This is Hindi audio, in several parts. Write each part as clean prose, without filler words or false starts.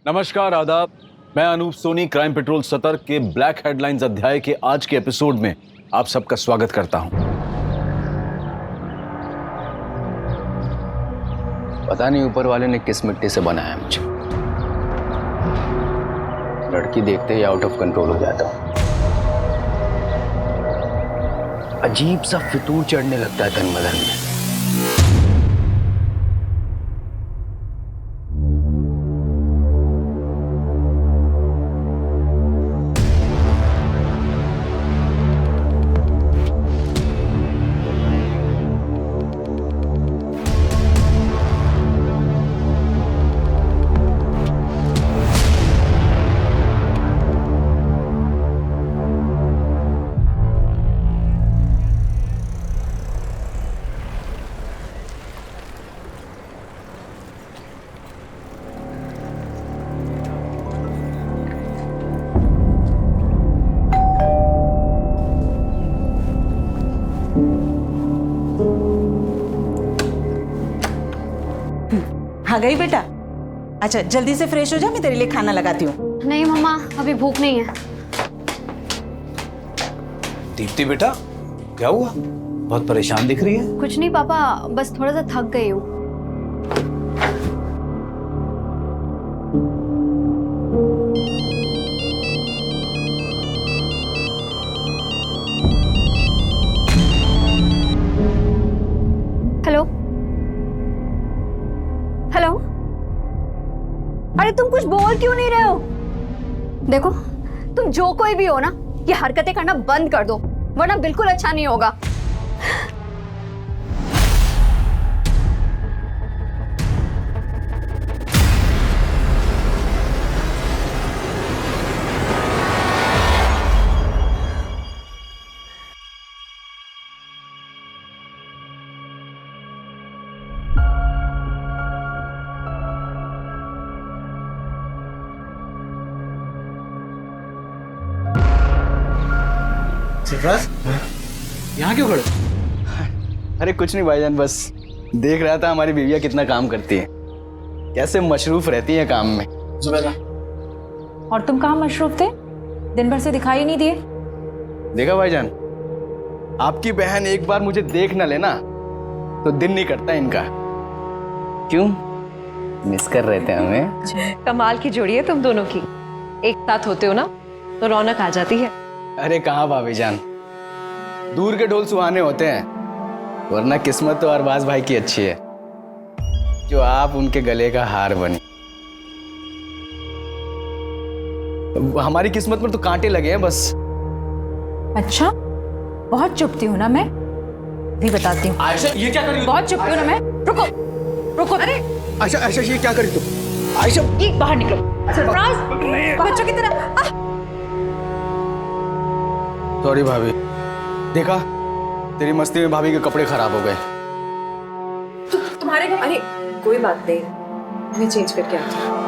नमस्कार, आदाब। मैं अनूप सोनी क्राइम पेट्रोल सतर्क के ब्लैक हेडलाइंस अध्याय के आज के एपिसोड में आप सबका स्वागत करता हूं। पता नहीं ऊपर वाले ने किस मिट्टी से बनाया मुझे। लड़की देखते ही आउट ऑफ कंट्रोल हो जाता हूं। अजीब सा फितूर चढ़ने लगता है तन बदन में। आ गई बेटा। अच्छा जल्दी से फ्रेश हो जा, मैं तेरे लिए खाना लगाती हूँ। नहीं मम्मा, अभी भूख नहीं है। दीप्ति बेटा, क्या हुआ? बहुत परेशान दिख रही है। कुछ नहीं पापा, बस थोड़ा सा थक गई हूँ। हेलो हेलो, अरे तुम कुछ बोल क्यों नहीं रहे हो? देखो, तुम जो कोई भी हो ना, ये हरकतें करना बंद कर दो, वरना बिल्कुल अच्छा नहीं होगा। सरफराज, यहाँ क्यों खड़े? अरे कुछ नहीं भाईजान, बस देख रहा था हमारी बीवियाँ कितना काम करती है, कैसे मशरूफ रहती है काम में। जुबैदा, और तुम कहाँ मशरूफ थे? दिन भर से दिखाई नहीं दिए। देखा भाईजान, आपकी बहन एक बार मुझे देख न लेना तो दिन नहीं करता इनका। क्यों मिस कर रहे थे हमें? कमाल की जोड़ी है तुम दोनों की। एक साथ होते हो ना तो रौनक आ जाती है। अरे कहाँ भाभी जान, दूर के ढोल सुहाने होते हैं, वरना किस्मत तो अरबाज भाई की अच्छी है जो आप उनके गले का हार बनी। हमारी किस्मत में तो कांटे लगे हैं बस। अच्छा, बहुत चुपती हूँ ना मैं, भी बताती हूँ। आयशा, ये क्या कर रही हो? बहुत चुपती हूँ ना मैं। रुको रुको, अरे आयशा, आयशा ये क्या कर रही तुम? आयशा, ये बाहर निकलो। सरफराज, बच्चों की तरह। सॉरी भाभी, देखा तेरी मस्ती में भाभी के कपड़े खराब हो गए। तुम्हारे घर? अरे कोई बात नहीं, मैं चेंज करके आती हूँ।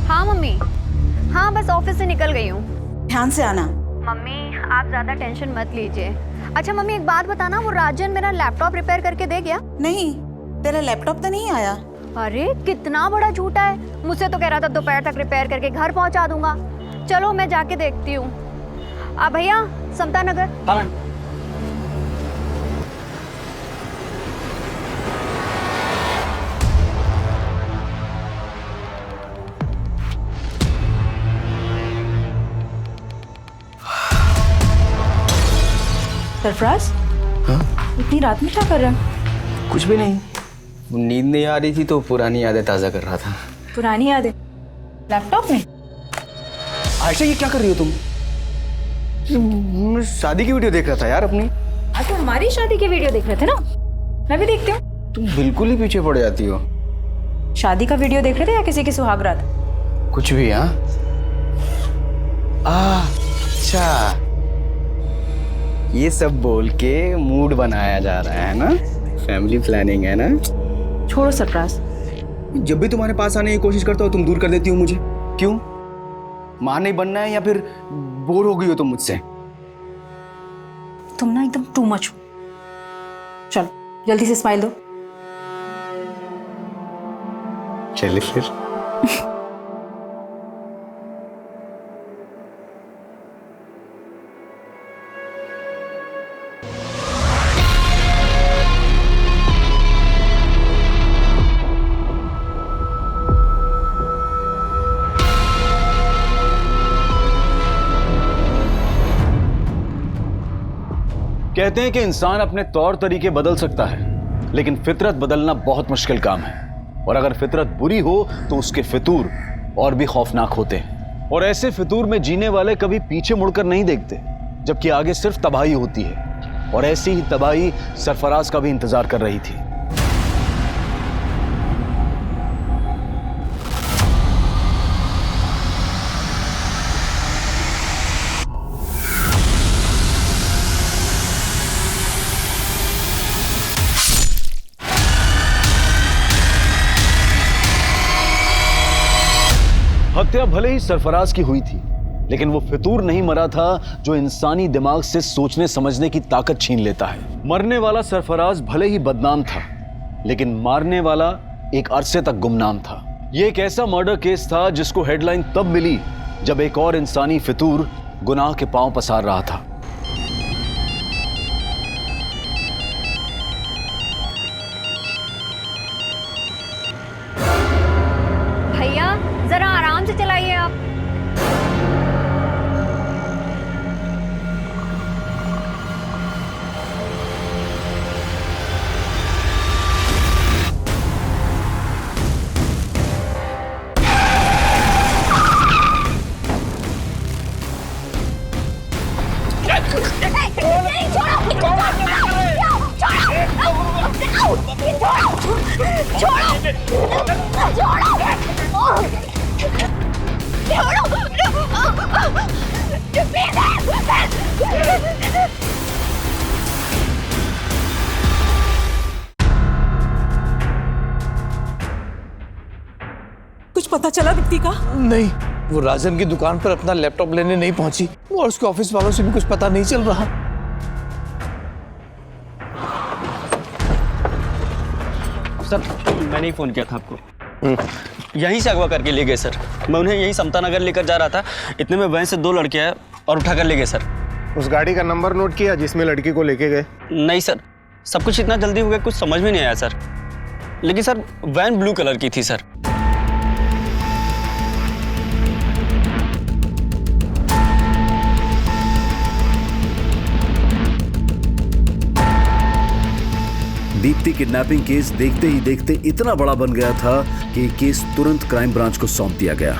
हाँ मम्मी, हाँ बस ऑफिस से निकल गई हूँ। ध्यान से आना। मम्मी आप ज्यादा टेंशन मत लीजिए। अच्छा मम्मी एक बात बताना, वो राजन मेरा लैपटॉप रिपेयर करके दे गया? नहीं, तेरा लैपटॉप तो नहीं आया। अरे कितना बड़ा झूठा है, मुझसे तो कह रहा था दोपहर तक रिपेयर करके घर पहुंचा दूंगा। चलो मैं जाके देखती हूँ। भैया, समता नगर। हाँ। सरफराज, हाँ? इतनी रात में क्या कर रहा है? कुछ भी नहीं, नींद नहीं आ रही थी तो पुरानी यादें ताज़ा कर रहा था। पुरानी यादें लैपटॉप में? आयशा ये क्या कर रही हो तुम? मैं शादी की वीडियो देख रहा था यार अपनी। आज तो हमारी शादी की वीडियो देख रहे थे ना, मैं भी देखती हूँ। तुम बिल्कुल ही पीछे पड़ जाती हो। शादी का वीडियो देख रहे थे या किसी की सुहागरात? कुछ भी। हाँ, अच्छा, ये सब बोल के मूड बनाया जा रहा है ना, फैमिली प्लानिंग है ना। छोड़ो सरफराज, जब भी तुम्हारे पास आने की कोशिश करता हूँ तुम दूर कर देती हो मुझे। क्यों? माँ नहीं बनना है या फिर बोर हो गई हो तुम मुझसे। तुम ना एकदम टू मच हो। चलो जल्दी से स्माइल दो। चलिए फिर। कहते हैं कि इंसान अपने तौर तरीके बदल सकता है, लेकिन फितरत बदलना बहुत मुश्किल काम है। और अगर फितरत बुरी हो तो उसके फितूर और भी खौफनाक होते हैं। और ऐसे फितूर में जीने वाले कभी पीछे मुड़कर नहीं देखते, जबकि आगे सिर्फ तबाही होती है। और ऐसी ही तबाही सरफराज का भी इंतजार कर रही थी। हत्या भले ही सरफराज की हुई थी, लेकिन वो फितूर नहीं मरा था जो इंसानी दिमाग से सोचने समझने की ताकत छीन लेता है। मरने वाला सरफराज भले ही बदनाम था, लेकिन मारने वाला एक अरसे तक गुमनाम था। ये एक ऐसा मर्डर केस था जिसको हेडलाइन तब मिली जब एक और इंसानी फितूर गुनाह के पांव पसार रहा था। भैया जरा आराम से चलाइए आप। कुछ पता चला दीप्ति का? नहीं, वो राजन की दुकान पर अपना लैपटॉप लेने नहीं पहुंची और उसके ऑफिस वालों से भी कुछ पता नहीं चल रहा। सर मैंने ही फोन किया था आपको। यहीं से अगवा करके ले गए सर। मैं उन्हें यहीं समता नगर लेकर जा रहा था, इतने में वहीं से 2 लड़के आए और उठा कर ले गए सर। उस गाड़ी का नंबर नोट किया जिसमें लड़की को लेके गए? नहीं सर, सब कुछ इतना जल्दी हो गया कुछ समझ में नहीं आया सर। लेकिन सर वैन ब्लू कलर की थी सर। दीप्ति किडनैपिंग केस देखते ही देखते इतना बड़ा बन गया था कि केस तुरंत क्राइम ब्रांच को सौंप दिया गया।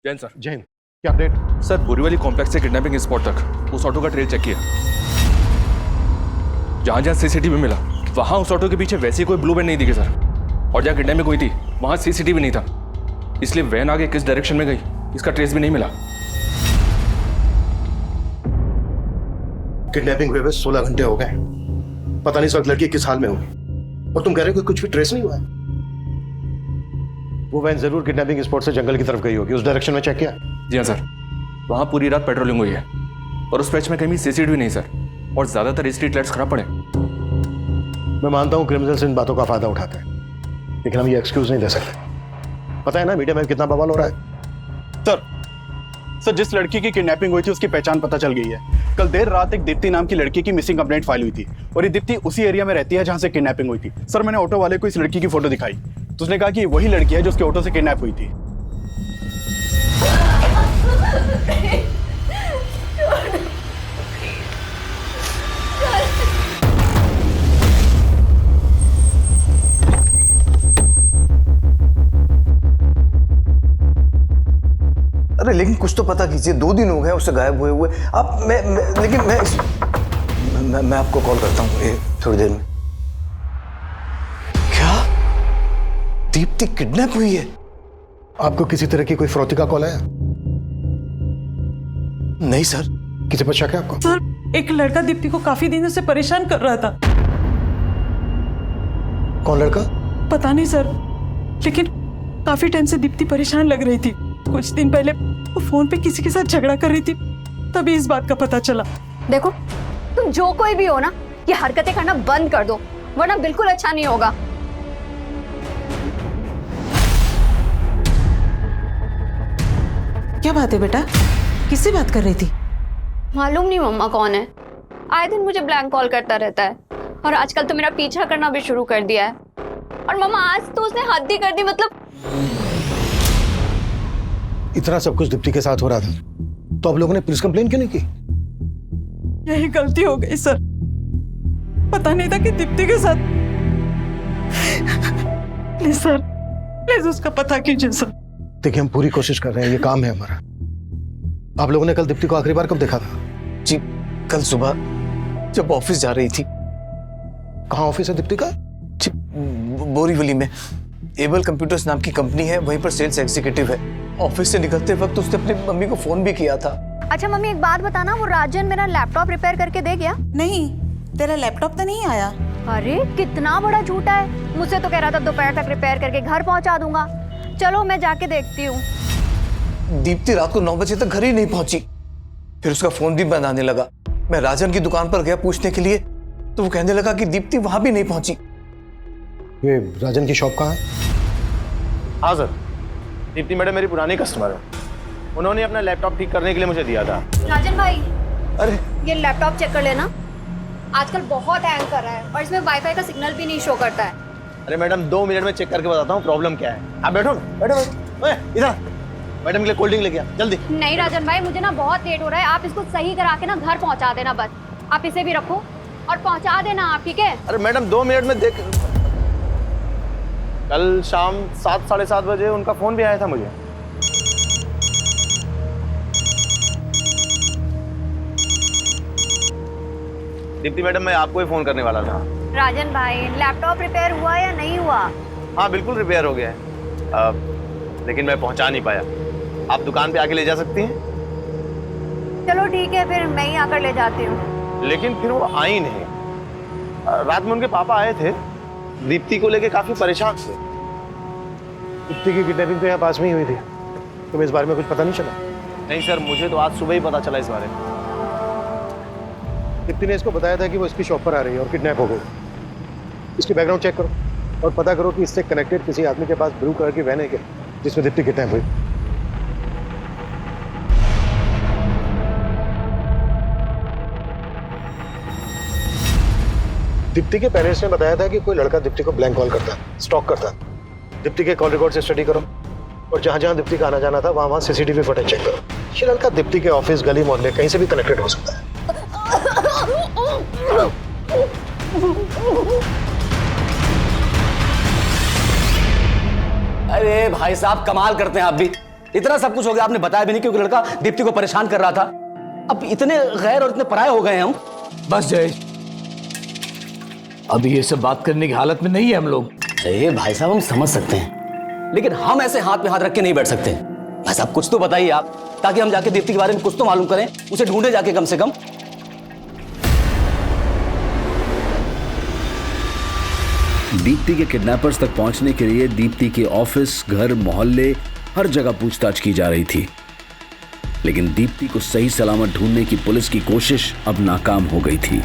जैन सर। जैन, क्या अपडेट? सर बोरीवली कॉम्प्लेक्स से किडनैपिंग स्पॉट तक उस ऑटो का ट्रेल चेक किया। जहां जहां सीसीटीवी मिला वहां उस ऑटो के पीछे वैसी कोई ब्लू वैन नहीं दिखी सर। और जहां किडनैपिंग हुई थी वहां सीसीटीवी नहीं था, इसलिए वैन आगे किस डायरेक्शन में गई इसका ट्रेस भी नहीं मिला। किडनैपिंग हुए 16 घंटे हो गए, पता नहीं इस वक्त लड़की किस हाल में होगी। और तुम कह रहे हो कि कुछ भी ट्रेस नहीं हुआ है? वो वैन जरूर किडनैपिंग स्पॉट से जंगल की तरफ गई होगी, उस डायरेक्शन में चेक किया? जी हाँ सर, वहां पूरी रात पेट्रोलिंग हुई है और उस पैच में कहीं सीसीटीवी नहीं सर। और ज्यादातर स्ट्रीट लाइट्स खराब पड़े। मैं मानता हूँ क्रिमिनल्स इन बातों का फायदा उठाते हैं, लेकिन हम ये एक्सक्यूज नहीं दे सकते। पता है ना मीडिया में कितना बवाल हो रहा है। सर जिस लड़की की किडनैपिंग हुई थी उसकी पहचान पता चल गई है। कल देर रात एक दीप्ति नाम की लड़की की मिसिंग कंप्लेंट फाइल हुई थी और ये दीप्ति उसी एरिया में रहती है जहां से किडनैपिंग हुई थी। सर मैंने ऑटो वाले को इस लड़की की फोटो दिखाई तो उसने कहा कि वही लड़की है जो उसके ऑटो से किडनैप हुई थी। अरे लेकिन कुछ तो पता कीजिए, 2 दिन हो गए उससे गायब हुए हुए। आप मैं आपको कॉल करता हूँ थोड़ी देर में। क्या दीप्ति किडनैप हुई है? आपको किसी तरह की कोई फरौती का कॉल आया? नहीं सर, किसी पर शक है आपको? सर, एक लड़का दीप्ति को काफी दिनों से परेशान कर रहा था। कौन लड़का? पता नहीं सर, लेकिन काफी टाइम से दीप्ति परेशान लग रही थी। कुछ दिन पहले वो फोन पे किसी के साथ झगड़ा कर रही थी, तभी इस बात का पता चला। देखो, तुम जो कोई भी हो ना, ये हरकतें करना बंद कर दो, वरना बिल्कुल अच्छा नहीं होगा। क्या बात है बेटा, किससे बात कर रही थी? मालूम नहीं मम्मा कौन है, आए दिन मुझे ब्लैंक कॉल करता रहता है और आजकल तो मेरा पीछा करना भी शुरू कर दिया है। और मम्मा आज तो उसने हद ही कर दी, मतलब इतना सब कुछ दीप्ति के साथ हो रहा था तो आप लोगों ने पुलिस कंप्लेन क्यों नहीं की? यही गलती हो गई सर, पता नहीं था कि दीप्ति के साथ। प्लीज सर, प्लीज उसका पता कीजिए सर। देखिए, हम पूरी कोशिश कर रहे हैं, ये काम है हमारा। आप लोगों ने कल दीप्ति को आखिरी बार कब देखा था? जी, कल सुबह जब ऑफिस जा रही थी। कहाँ ऑफिस है दीप्ति का? जी, बोरीवली में एबल कंप्यूटर्स नाम की कंपनी है, वहीं पर सेल्स एग्जीक्यूटिव है। ऑफिस से निकलते वक्त उसने अपनी मम्मी को फोन भी किया था। अच्छा मम्मी, एक बात बताना, वो राजन मेरा लैपटॉप रिपेयर करके दे गया? नहीं, तेरा लैपटॉप तो नहीं आया। अरे कितना बड़ा झूठा है, मुझसे तो कह रहा था दोपहर तक रिपेयर करके घर पहुंचा दूंगा। चलो मैं जाके देखती हूँ। दीप्ति रात को 9 बजे तक घर ही नहीं पहुंची, फिर उसका फोन भी बंद आने लगा। मैं राजन की दुकान पर गया पूछने के लिए, तो वो कहने लगा कि दीप्ति वहां भी नहीं पहुंची। ये राजन की शॉप कहाँ है? हाँ सर, दीप्ति मैडम मेरी पुरानी कस्टमर है, उन्होंने अपना लैपटॉप ठीक करने के लिए मुझे दिया था। राजन भाई, अरे ये लैपटॉप चेक कर लेना, आजकल बहुत हैंग कर रहा है और इसमें वाईफाई का सिग्नल भी नहीं शो करता है। अरे मैडम 2 मिनट में चेक करके बताता हूँ प्रॉब्लम क्या है। आप बैठो बैठो ओए, इधर मैडम के लिए कोल्ड ड्रिंक लेके आ जल्दी। नहीं राजन भाई, मुझे ना बहुत लेट हो रहा है, आप इसको सही करा के ना घर पहुंचा देना बस। आप इसे भी रखो और पहुंचा देना आप, ठीक है? अरे मैडम 2 मिनट में देख। कल शाम 7 साढ़े 7 बजे उनका फोन भी आया था मुझे। दीप्ति मैडम, मैं आपको ही फोन करने वाला था। राजन भाई, लैपटॉप रिपेयर हुआ या नहीं हुआ? हाँ बिल्कुल रिपेयर हो गया है, लेकिन मैं पहुंचा नहीं पाया। आप दुकान पे आके ले जा सकती हैं? चलो ठीक है, फिर मैं ही आकर ले जाती हूँ। लेकिन फिर वो आई नहीं। रात में उनके पापा आए थे, दीप्ति को लेके काफी परेशान थे। दीप्ति की किडनैपिंग तो यहाँ पास में ही हुई थी, तुम्हें इस बारे में कुछ पता नहीं चला? नहीं सर, मुझे तो आज सुबह ही पता चला इस बारे में। दीप्ति ने इसको बताया था कि वो इसकी शॉप पर आ रही है और किडनैप हो गई। इसकी बैकग्राउंड चेक करो और पता करो कि इससे कनेक्टेड किसी आदमी के पास ब्लू कलर की वैन है क्या, जिसमें दीप्ति किडनैप हुई। दीप्ति के पेरेंट्स ने बताया था कि कोई लड़का दीप्ति को ब्लैंक कॉल करता, स्टॉक करता। दीप्ति के कॉल रिकॉर्ड से स्टडी करो और जहां जहां दीप्ति का आना जाना था वहां सीसीटीवी फुटेज चेक करो। ये लड़का दीप्ति के ऑफिस, गली, मोहल्ले कहीं से भी कनेक्टेड हो सकता है। अरे भाई साहब, कमाल करते हैं आप भी। इतना सब कुछ हो गया, आपने बताया भी नहीं क्योंकि लड़का दीप्ति को परेशान कर रहा था। अब इतने गैर और इतने पराये हो गए हैं हम। बस जय, अभी ये सब बात करने की हालत में नहीं है हम लोग। अरे भाई साहब, हम समझ सकते हैं, लेकिन हम ऐसे हाथ पे हाथ रख के नहीं बैठ सकते। भाई साहब कुछ तो बताइए आप, ताकि हम जाके दीप्ति के बारे में कुछ तो मालूम करें, उसे ढूंढे जाके कम से कम। दीप्ति के किडनैपर्स तक पहुंचने के लिए दीप्ति के ऑफिस, घर, मोहल्ले हर जगह पूछताछ की जा रही थी, लेकिन दीप्ति को सही सलामत ढूंढने की पुलिस की कोशिश अब नाकाम हो गई थी।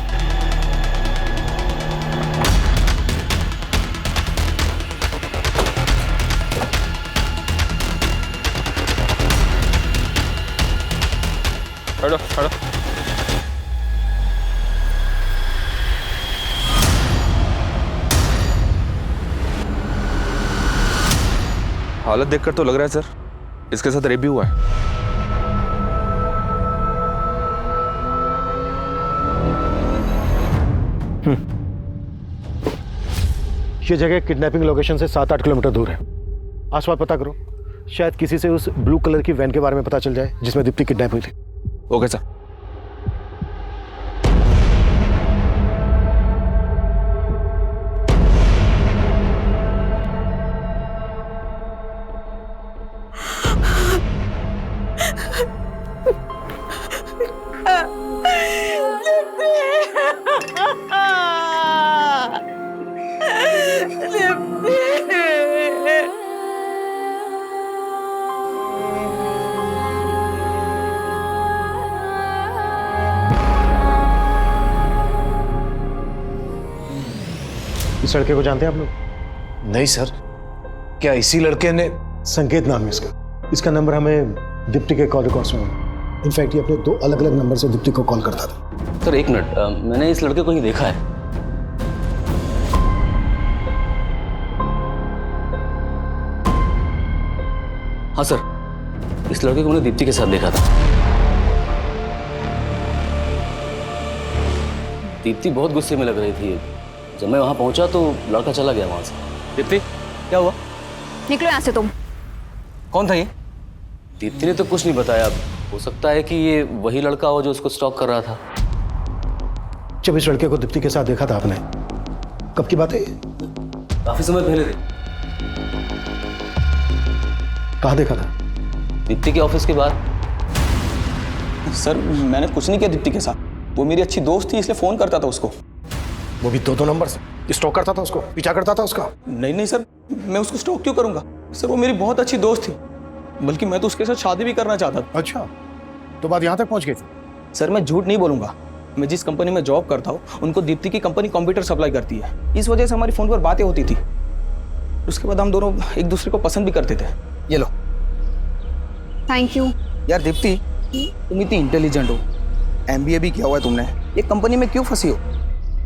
हटो हटो। हालत देखकर तो लग रहा है सर इसके साथ रेप भी हुआ है। ये जगह किडनैपिंग लोकेशन से 7-8 किलोमीटर दूर है। आसपास पता करो, शायद किसी से उस ब्लू कलर की वैन के बारे में पता चल जाए जिसमें दीप्ति किडनैप हुई थी। Okay sir. इस लड़के को जानते हैं आप लोग? नहीं सर, क्या इसी लड़के ने? संकेत नाम है इसका नंबर हमें दीप्ति के कॉल रिकॉर्ड्स में मिला। इनफैक्ट ये अपने 2 अलग-अलग नंबर से दीप्ति को कॉल करता था। सर एक मिनट, मैंने इस लड़के को ही देखा है। हाँ सर, इस लड़के को मैंने दीप्ति के साथ देखा था। दीप्ति बहुत गुस्से में लग रही थी। जब मैं वहां पहुंचा तो लड़का चला गया वहां से। दीप्ति क्या हुआ? निकलो यहाँ से तुम। कौन था ये? दीप्ति ने तो कुछ नहीं बताया। हो सकता है कि ये वही लड़का हो जो उसको स्टॉक कर रहा था। जब इस लड़के को दीप्ति के साथ देखा था आपने, कब की बात है? काफी समय पहले थी। कहाँ देखा था? दीप्ति के ऑफिस के बाहर। सर मैंने कुछ नहीं किया दीप्ति के साथ, वो मेरी अच्छी दोस्त थी इसलिए फोन करता था उसको। वो भी 2 नंबर से स्टॉक करता था उसको, पीछा करता था उसका? नहीं सर, मैं उसको स्टॉक क्यों करूंगा सर, वो मेरी बहुत अच्छी दोस्त थी, बल्कि मैं तो उसके साथ शादी भी करना चाहता था। अच्छा, तो बात यहाँ तक पहुँच गई थी? सर मैं झूठ नहीं बोलूंगा, मैं जिस कंपनी में जॉब करता हूँ उनको दीप्ति की कंपनी कंप्यूटर सप्लाई करती है, इस वजह से हमारी फोन पर बातें होती थी। उसके बाद हम दोनों एक दूसरे को पसंद भी करते थे। ये लो। Thank you. यार दीप्ति, तुम इतनी इंटेलिजेंट हो, MBA भी किया हुआ है तुमने, ये कंपनी में क्यों फंसी हो?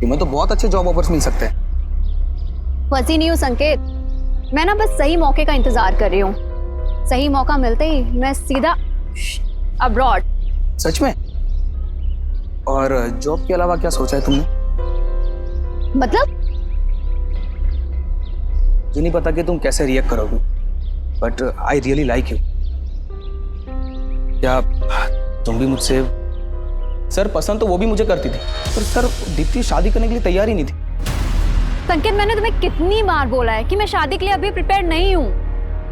तुम्हें तो बहुत अच्छे जॉब ऑफर्स मिल सकते हैं। फंसी नहीं हूँ संकेत, मैं ना बस सही मौके का इंतजार कर रही हूँ। सही मौका मिलते ही मैं सीधा अब्रॉड। सच में? और जॉब के अलावा क्या सोचा है तुमने? मतलब? मुझे नहीं पता कि तुम कैसे रिएक्ट करोगे, but I really like you. क्या तुम भी मुझसे? सर पसंद तो वो भी मुझे करती थी, पर सर दीप्ति शादी करने के लिए तैयार ही नहीं थी। संकेत, मैंने तुम्हें कितनी बार बोला है कि मैं शादी के लिए अभी प्रिपेयर नहीं हूँ।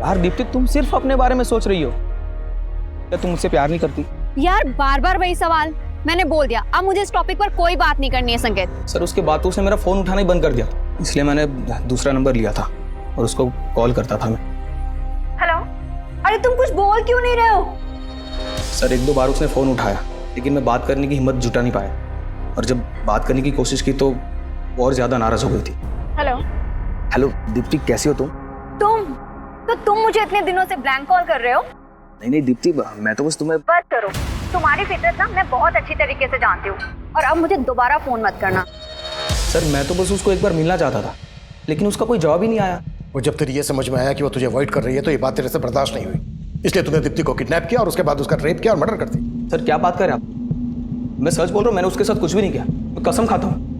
यार दीप्ति, तुम सिर्फ अपने बारे में सोच रही हो। क्या तुम मुझसे प्यार नहीं करती? यार बार बार वही सवाल। मैंने बोल दिया, अब मुझे इस टॉपिक पर कोई बात नहीं करनी है संकेत। सर उसके बाद तो उसने मेरा फोन उठाना ही बंद कर दिया, इसलिए मैंने दूसरा नंबर लिया था और उसको कॉल करता था मैं। हेलो, अरे तुम कुछ बोल क्यों नहीं रहे हो? सर 1-2 बार उसने फोन उठाया, लेकिन मैं बात करने की हिम्मत जुटा नहीं पाया, और जब बात करने की कोशिश की तो वो और ज्यादा नाराज हो गई थी। हेलो दीप्ति, कैसी हो तुम? तुम मुझे इतने दिनों से ब्लैंक कॉल कर रहे हो? नहीं दीप्ति, मैं तो बस तुम्हें। बस करो, तुम्हारी फितरत ना मैं बहुत अच्छी तरीके से जानती हूँ, और अब मुझे दोबारा फोन मत करना। सर मैं तो बस उसको एक बार मिलना चाहता था, लेकिन उसका कोई जवाब ही नहीं आया। और जब तेरी ये समझ में आया कि वो तुझे अवॉइड कर रही है तो ये बात तेरे से बर्दाश्त नहीं हुई, इसलिए तूने दीप्ति को किडनैप किया और उसके बाद उसका रेप किया और मर्डर कर दी। सर क्या बात कर रहे हैं आप? मैं सच बोल रहा हूँ, मैंने उसके साथ कुछ भी नहीं किया, मैं कसम खाता हूँ।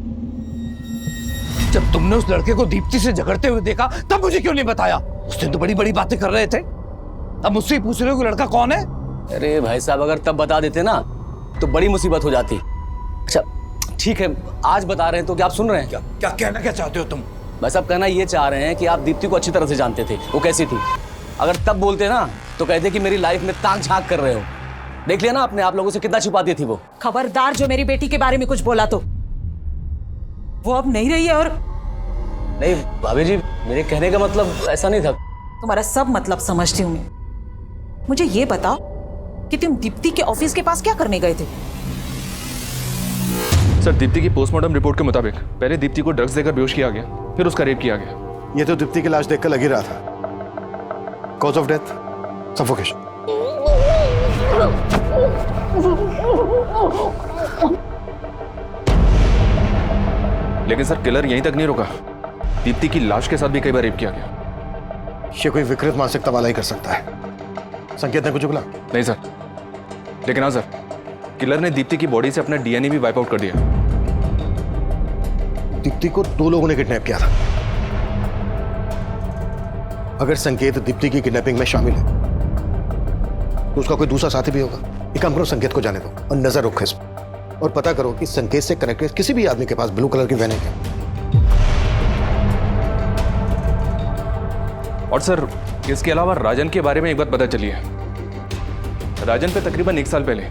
जब तुमने उस लड़के को दीप्ति से झगड़ते हुए देखा तब मुझे क्यों नहीं बताया? उस दिन तो बड़ी बड़ी बातें कर रहे थे, अब मुझसे ही पूछ रहे हो कि लड़का कौन है? अरे भाई साहब, अगर तब बता देते ना तो बड़ी मुसीबत हो जाती। अच्छा ठीक है, आज बता रहे हैं तो क्या आप सुन रहे हैं? क्या कहना क्या चाहते हो तुम? भाई साहब कहना ये चाह रहे हैं कि आप दीप्ति को अच्छी तरह से जानते थे, वो कैसी थी। अगर तब बोलते ना तो कहते कि मेरी लाइफ में ताक झांक कर रहे हो। देख लिया ना आपने, आप लोगों से कितना छुपाती थी वो। खबरदार जो मेरी बेटी के बारे में कुछ बोला तो वो अब नहीं रही है। और नहीं भाभी जी, मेरे कहने का मतलब ऐसा नहीं था। तुम्हारा सब मतलब समझती हूँ मैं। मुझे ये बताओ कि तुम दीप्ति के ऑफिस के पास क्या करने गए थे? सर दीप्ति की पोस्टमार्टम रिपोर्ट के मुताबिक पहले दीप्ति को ड्रग्स देकर बेहोश किया गया, फिर उसका रेप किया गया। ये तो दीप्ति की लाश देखकर लग ही रहा था। Cause of death suffocation. लेकिन सर किलर यहीं तक नहीं रुका, दीप्ति की लाश के साथ भी कई बार रेप किया गया। ये कोई विकृत मानसिकता वाला ही कर सकता है। संकेत ने कुछ बोला? नहीं सर, लेकिन हाँ सर, किलर ने दीप्ति की बॉडी से अपना DNA भी वाइप आउट कर दिया। दीप्ति को 2 लोगों ने किडनैप किया था। अगर संकेत दीप्ति की किडनैपिंग में शामिल है तो उसका कोई दूसरा साथी भी होगा। एक काम करो, संकेत को जाने दो और नजर रखो इस पर, और पता करो कि संकेत से कनेक्टेड किसी भी आदमी के पास ब्लू कलर की वैन है क्या। और सर इसके अलावा राजन के बारे में एक बात पता चली है। राजन पे तकरीबन 1 साल पहले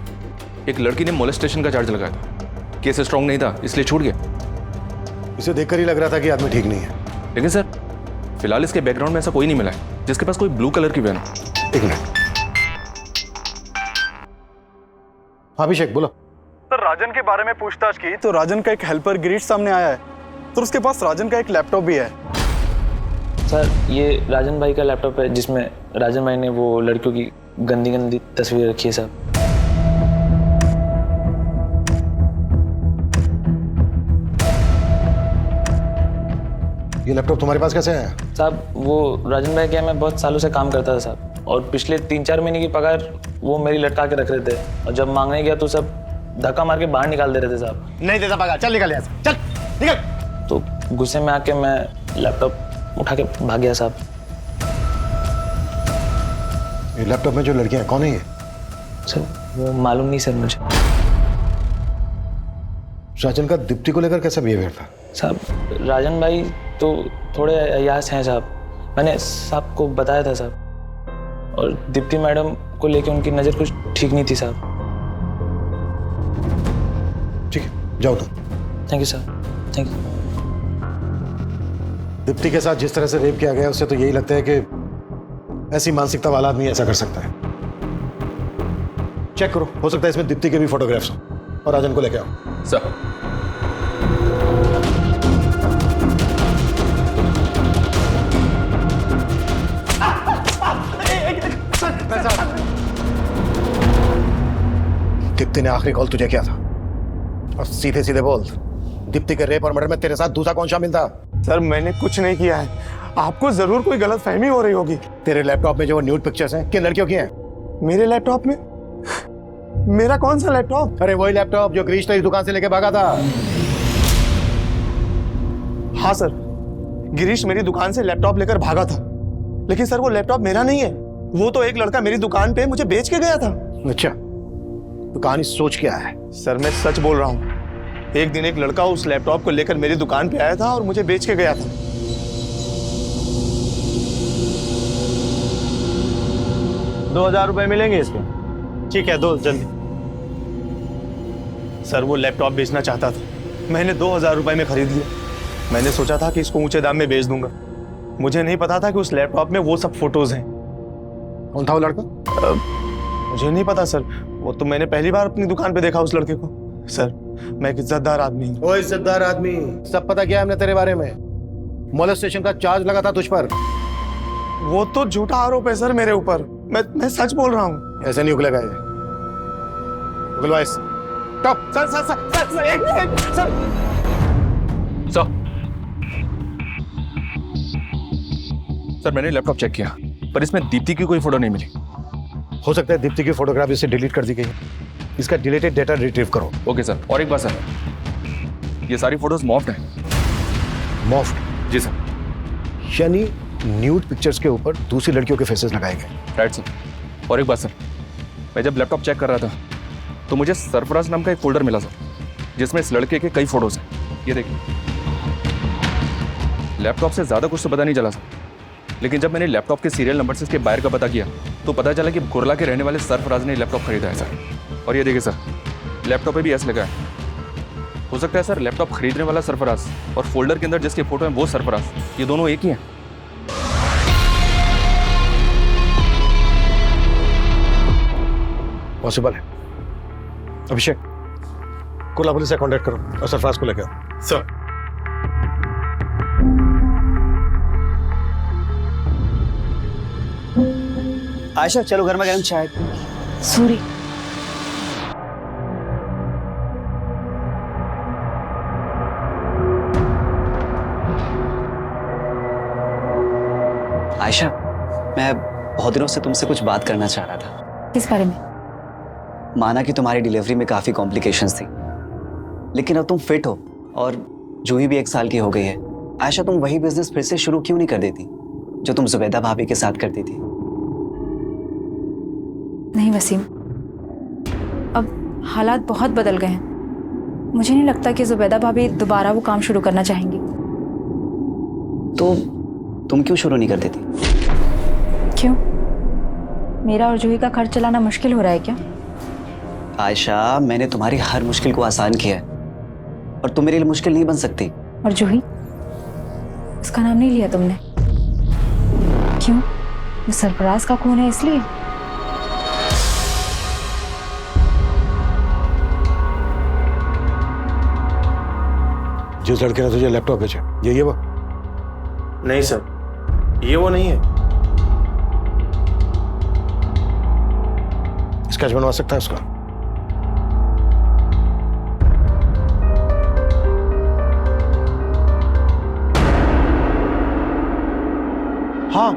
एक लड़की ने मोलेस्टेशन का चार्ज लगाया था। केस स्ट्रांग नहीं था इसलिए छूट गया। इसे देखकर ही लग रहा था कि आदमी ठीक नहीं है। लेकिन सर फिलहाल इसके बैकग्राउंड में ऐसा कोई नहीं मिला है जिसके पास कोई ब्लू कलर की वैन हो। 1 मिनट। हाँ अभिषेक बोलो। सर राजन के बारे में पूछताछ की तो राजन का एक हेल्पर गिरीश सामने आया है। सर उसके पास राजन का एक लैपटॉप भी है। सर ये राजन भाई का लैपटॉप है जिसमें राजन भाई ने वो लड़कियों की गंदी गंदी तस्वीर रखी है साहब। ये लैपटॉप तुम्हारे पास कैसे आया? साहब वो राजन भाई के यहाँ मैं बहुत सालों से काम करता था साहब, और पिछले 3-4 महीने की पगार वो मेरी लटका के रख रहे थे, और जब मांगने गया तो सब धक्का मार के बाहर निकाल दे रहे थे साहब। नहीं देता पगार, चल निकल यहाँ से, चल निकल। तो गुस्से में आके मैं लैपटॉप उठा के भाग गया साहब। ये लैपटॉप में जो लड़कियां हैं कौन है ये? सर वो मालूम नहीं सर मुझे। राजन का दीप्ति को लेकर कैसा बिहेवियर था? साहब राजन भाई तो थोड़े अयास हैं साहब, मैंने साहब को बताया था साहब, और दीप्ति मैडम को लेके उनकी नज़र कुछ ठीक नहीं थी साहब। ठीक है, जाओ तुम। Thank you sir, thank you. Deepti के साथ जिस तरह से रेप किया गया उससे तो यही लगता है कि ऐसी मानसिकता वाला आदमी ऐसा कर सकता है। चेक करो, हो सकता है इसमें दीप्ति के भी फोटोग्राफ्स हो, और राजन को लेके आओ। सर दीप्ति ने आखिरी कॉल तुझे किया था, और सीधे सीधे बोल, दीप्ति के रेप और मर्डर में तेरे साथ दूसरा कौन शामिल था? सर मैंने कुछ नहीं किया है, आपको जरूर कोई गलतफहमी हो रही होगी। तेरे लैपटॉप में जो न्यूड पिक्चर्स हैं किन लड़कियों की हैं? मेरे लैपटॉप में? मेरा कौन सा लैपटॉप? अरे वही लैपटॉप जो गिरीश तेरी दुकान से लेके भागा था। हाँ सर, गिरीश मेरी दुकान से लैपटॉप लेकर भागा था, लेकिन सर वो लैपटॉप मेरा नहीं है, वो तो एक लड़का मेरी दुकान पे मुझे बेच के गया था। अच्छा, तो कहानी सोच क्या है? सर मैं सच बोल रहा हूँ, एक दिन एक लड़का उस लैपटॉप को लेकर मेरी दुकान पे आया था और मुझे बेच के गया था। ₹2000 मिलेंगे इसके? ठीक है, दो जल्दी। सर वो लैपटॉप बेचना चाहता था, मैंने ₹2000 में खरीद लिया। मैंने सोचा था कि इसको ऊंचे दाम में बेच दूंगा, मुझे नहीं पता था कि उस लैपटॉप में वो सब फोटोज हैं। कौन था वो लड़का? मुझे नहीं पता सर, वो तो मैंने पहली बार अपनी दुकान पे देखा उस लड़के को। सर मैं एक इज्जतदार आदमी हूँ। ओ इज्जतदार आदमी, सब पता किया हमने तेरे बारे में। मोलेस्टेशन का चार्ज लगा था तुझ पर। वो तो झूठा आरोप है सर मेरे ऊपर, मैं सच बोल रहा हूँ। ऐसे नहीं उगलेगा ये, उगलवा इस। Stop. Sir sir sir sir sir एक सर सर मैंने लैपटॉप चेक किया, पर इसमें दीप्ति की कोई फोटो नहीं मिली। हो सकता है दीप्ति की फोटोग्राफ इससे डिलीट कर दी गई, इसका डिलीटेड डेटा रिट्रीव करो। ओके सर, और एक बात सर, ये सारी फोटोज मॉफ्ड हैं। मॉफ्ड? जी सर। यानी न्यूड पिक्चर्स के ऊपर दूसरी लड़कियों के फेसेस लगाए गए। Right sir. और एक बात सर, मैं जब लैपटॉप चेक कर रहा था तो मुझे सरफराज नाम का एक फोल्डर मिला सर, जिसमें इस लड़के के कई फोटोज हैं। ये देखिए, लैपटॉप से ज़्यादा कुछ तो पता नहीं चला सर, लेकिन जब मैंने लैपटॉप के सीरियल नंबर से इसके बायर का पता किया तो पता चला कि कुरला के रहने वाले सरफराज ने लैपटॉप खरीदा है सर। और ये देखिए सर, लैपटॉप पे भी एस लगा है। हो सकता है सर लैपटॉप खरीदने वाला सरफराज और फोल्डर के अंदर जिसके फोटो हैं वो सरफराज, ये दोनों एक ही हैं। पॉसिबल है। अभिषेक, कुर्ला पुलिस से कांटेक्ट करो और सरफराज को लेकर आओ। सर आयशा चलो गर्मा गर्म चाय। सॉरी। आयशा, मैं बहुत दिनों से तुमसे कुछ बात करना चाह रहा था। किस बारे में? माना कि तुम्हारी डिलीवरी में काफ़ी कॉम्प्लिकेशंस थी, लेकिन अब तुम फिट हो और जूही भी 1 साल की हो गई है। आयशा, तुम वही बिजनेस फिर से शुरू क्यों नहीं कर देती जो तुम जुबैदा भाभी के साथ करती थी? नहीं वसीम, अब हालात बहुत बदल गए हैं। मुझे नहीं लगता कि जुबैदा भाभी दोबारा वो काम शुरू करना चाहेंगी। तो तुम क्यों शुरू नहीं कर देती? क्यों? मेरा और जूही का खर्च चलाना मुश्किल हो रहा है क्या? आयशा, मैंने तुम्हारी हर मुश्किल को आसान किया है और तुम मेरे लिए मुश्किल नहीं बन सकती। और जूही, उसका नाम नहीं लिया तुमने। क्यों? वो सरफराज का खून है इसलिए? जिस लड़के ने तुझे लैपटॉप भेजा यही है वो? नहीं सर, ये वो नहीं है। स्केच बनवा सकता है उसका? हाँ,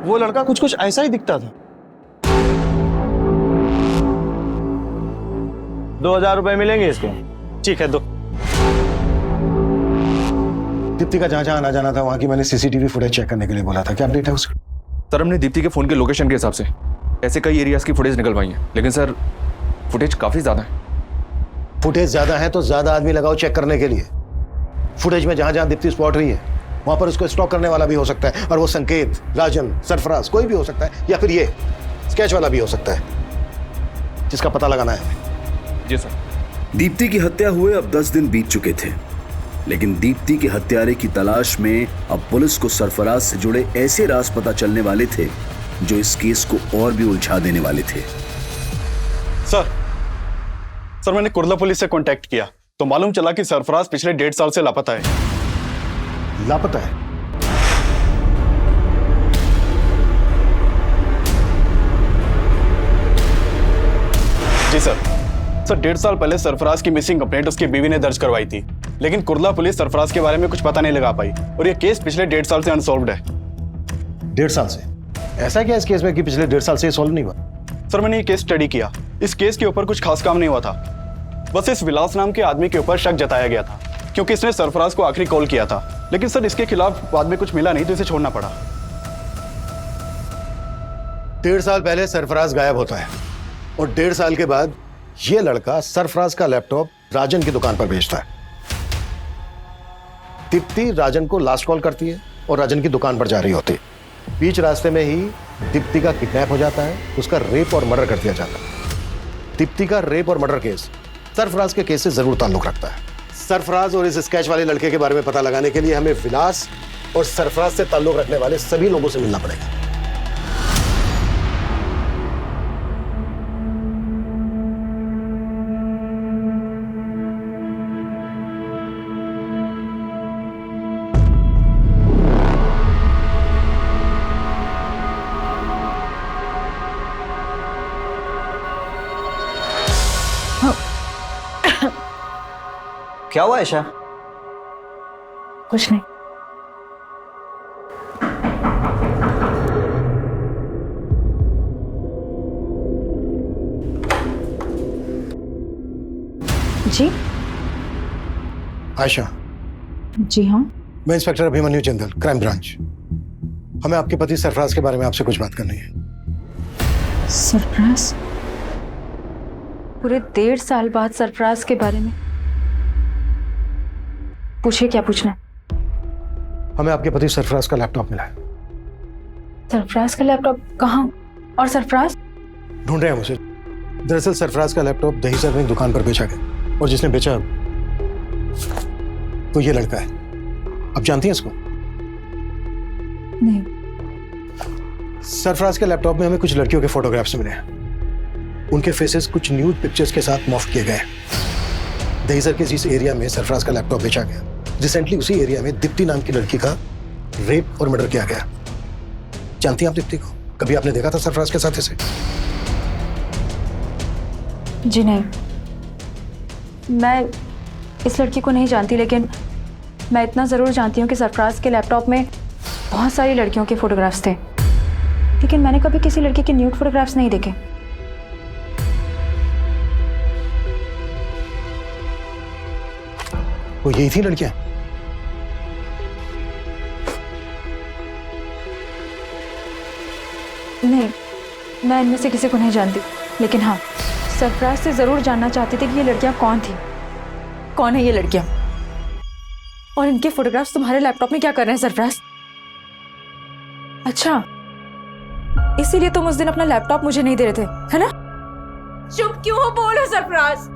वो लड़का कुछ कुछ ऐसा ही दिखता था। 2000 रुपए मिलेंगे इसके। ठीक है, दो। दीप्ति का जहां जहां आना जाना था वहां की मैंने सीसीटीवी फुटेज चेक करने के लिए बोला था। क्या अपडेट है उसका? सर हमने दीप्ति के फोन के लोकेशन के हिसाब से ऐसे कई एरियाज की फुटेज निकलवाई है, लेकिन सर फुटेज काफी ज्यादा है। फुटेज ज्यादा है तो ज्यादा आदमी लगाओ चेक करने के लिए। फुटेज में जहां जहां दीप्ति स्पॉट रही है वहां पर उसको स्टॉक करने वाला भी हो सकता है, और वो संकेत, राजन, सरफराज कोई भी हो सकता है, या फिर ये स्केच वाला भी हो सकता है, जिसका पता लगाना है। जी सर। दीप्ति की हत्या हुए अब 10 दिन बीत चुके थे, लेकिन दीप्ति के हत्यारे की तलाश में अब पुलिस को सरफराज से जुड़े ऐसे राज पता चलने वाले थे जो इस केस को और भी उलझा देने वाले थे। सर मैंने कुर्ला पुलिस से कांटेक्ट किया तो मालूम चला कि सरफराज पिछले 1.5 साल से लापता है। लापता है? जी सर 1.5 साल पहले सरफराज की मिसिंग कंप्लेंट उसकी बीवी ने दर्ज करवाई थी, लेकिन कुर्ला पुलिस सरफराज के बारे में कुछ पता नहीं लगा पाई और यह केस पिछले 1.5 साल से अनसॉल्व्ड है। 1.5 साल से? ऐसा क्या इस केस में कि पिछले 1.5 साल से सॉल्व नहीं हुआ? सर मैंने ये केस स्टडी किया, इस केस के ऊपर कुछ खास काम नहीं हुआ था, बस इस विलास नाम के आदमी के ऊपर शक जताया गया था क्योंकि इसने सरफराज को आखिरी कॉल किया था, लेकिन सर इसके खिलाफ बाद में कुछ मिला नहीं तो इसे छोड़ना पड़ा। 1.5 साल पहले सरफराज गायब होता है और 1.5 साल के बाद ये लड़का सरफराज का लैपटॉप राजन की दुकान पर बेचता है। दीप्ति राजन को लास्ट कॉल करती है और राजन की दुकान पर जा रही होती है। बीच रास्ते में ही दीप्ति का किडनैप हो जाता है, उसका रेप और मर्डर कर दिया जाता है। दीप्ति का रेप और मर्डर केस सरफराज के केस से जरूर ताल्लुक रखता है। सरफराज और इस स्केच वाले लड़के के बारे में पता लगाने के लिए हमें विलास और सरफराज से ताल्लुक रखने वाले सभी लोगों से मिलना पड़ेगा। क्या हुआ ऐशा? कुछ नहीं। जी आयशा। जी हाँ। मैं inspector Abhimanyu Jindal, crime branch. हमें आपके पति सरफराज के बारे में आपसे कुछ बात करनी है। सरफराज? पूरे 1.5 साल बाद सरफराज के बारे में? पूछिए, क्या पूछना है? हमें आपके पति सरफराज का लैपटॉप मिला है। सरफराज का लैपटॉप? कहाँ? और सरफराज? ढूंढ रहे हैं उसे। दरअसल सरफराज का लैपटॉप दहीसर में दुकान पर बेचा गया और जिसने बेचा वो ये लड़का है। आप जानती हैं इसको? नहीं। सरफराज के लैपटॉप में हमें कुछ लड़कियों के फोटोग्राफ्स मिले हैं। उनके फेसेस कुछ न्यूड पिक्चर्स के साथ मॉर्फ किए गए। दहीसर के जिस एरिया में सरफराज का लैपटॉप बेचा गया, रिसेंटली उसी एरिया में दीप्ति नाम की लड़की का रेप और मर्डर किया गया। जानती हैं आप दीप्ति को? कभी आपने देखा था सरफराज के साथ इसे? जी नहीं, मैं इस लड़की को नहीं जानती, लेकिन मैं इतना ज़रूर जानती हूँ कि सरफराज के लैपटॉप में बहुत सारी लड़कियों के फोटोग्राफ्स थे, लेकिन मैंने कभी किसी लड़की के न्यूड फोटोग्राफ्स नहीं देखे। वो यही थी लड़कियां? नहीं, मैं इनमें से किसी को नहीं जानती, लेकिन हाँ, सरफराज से ज़रूर जानना चाहती थी कि ये लड़कियां कौन थी, कौन है ये लड़कियां, और इनके फोटोग्राफ्स तुम्हारे लैपटॉप में क्या कर रहे हैं सरफराज? अच्छा, इसीलिए तुम उस दिन अपना लैपटॉप मुझे नहीं दे रहे थे, है ना? चुप क्यों हो? बोलो सरफराज।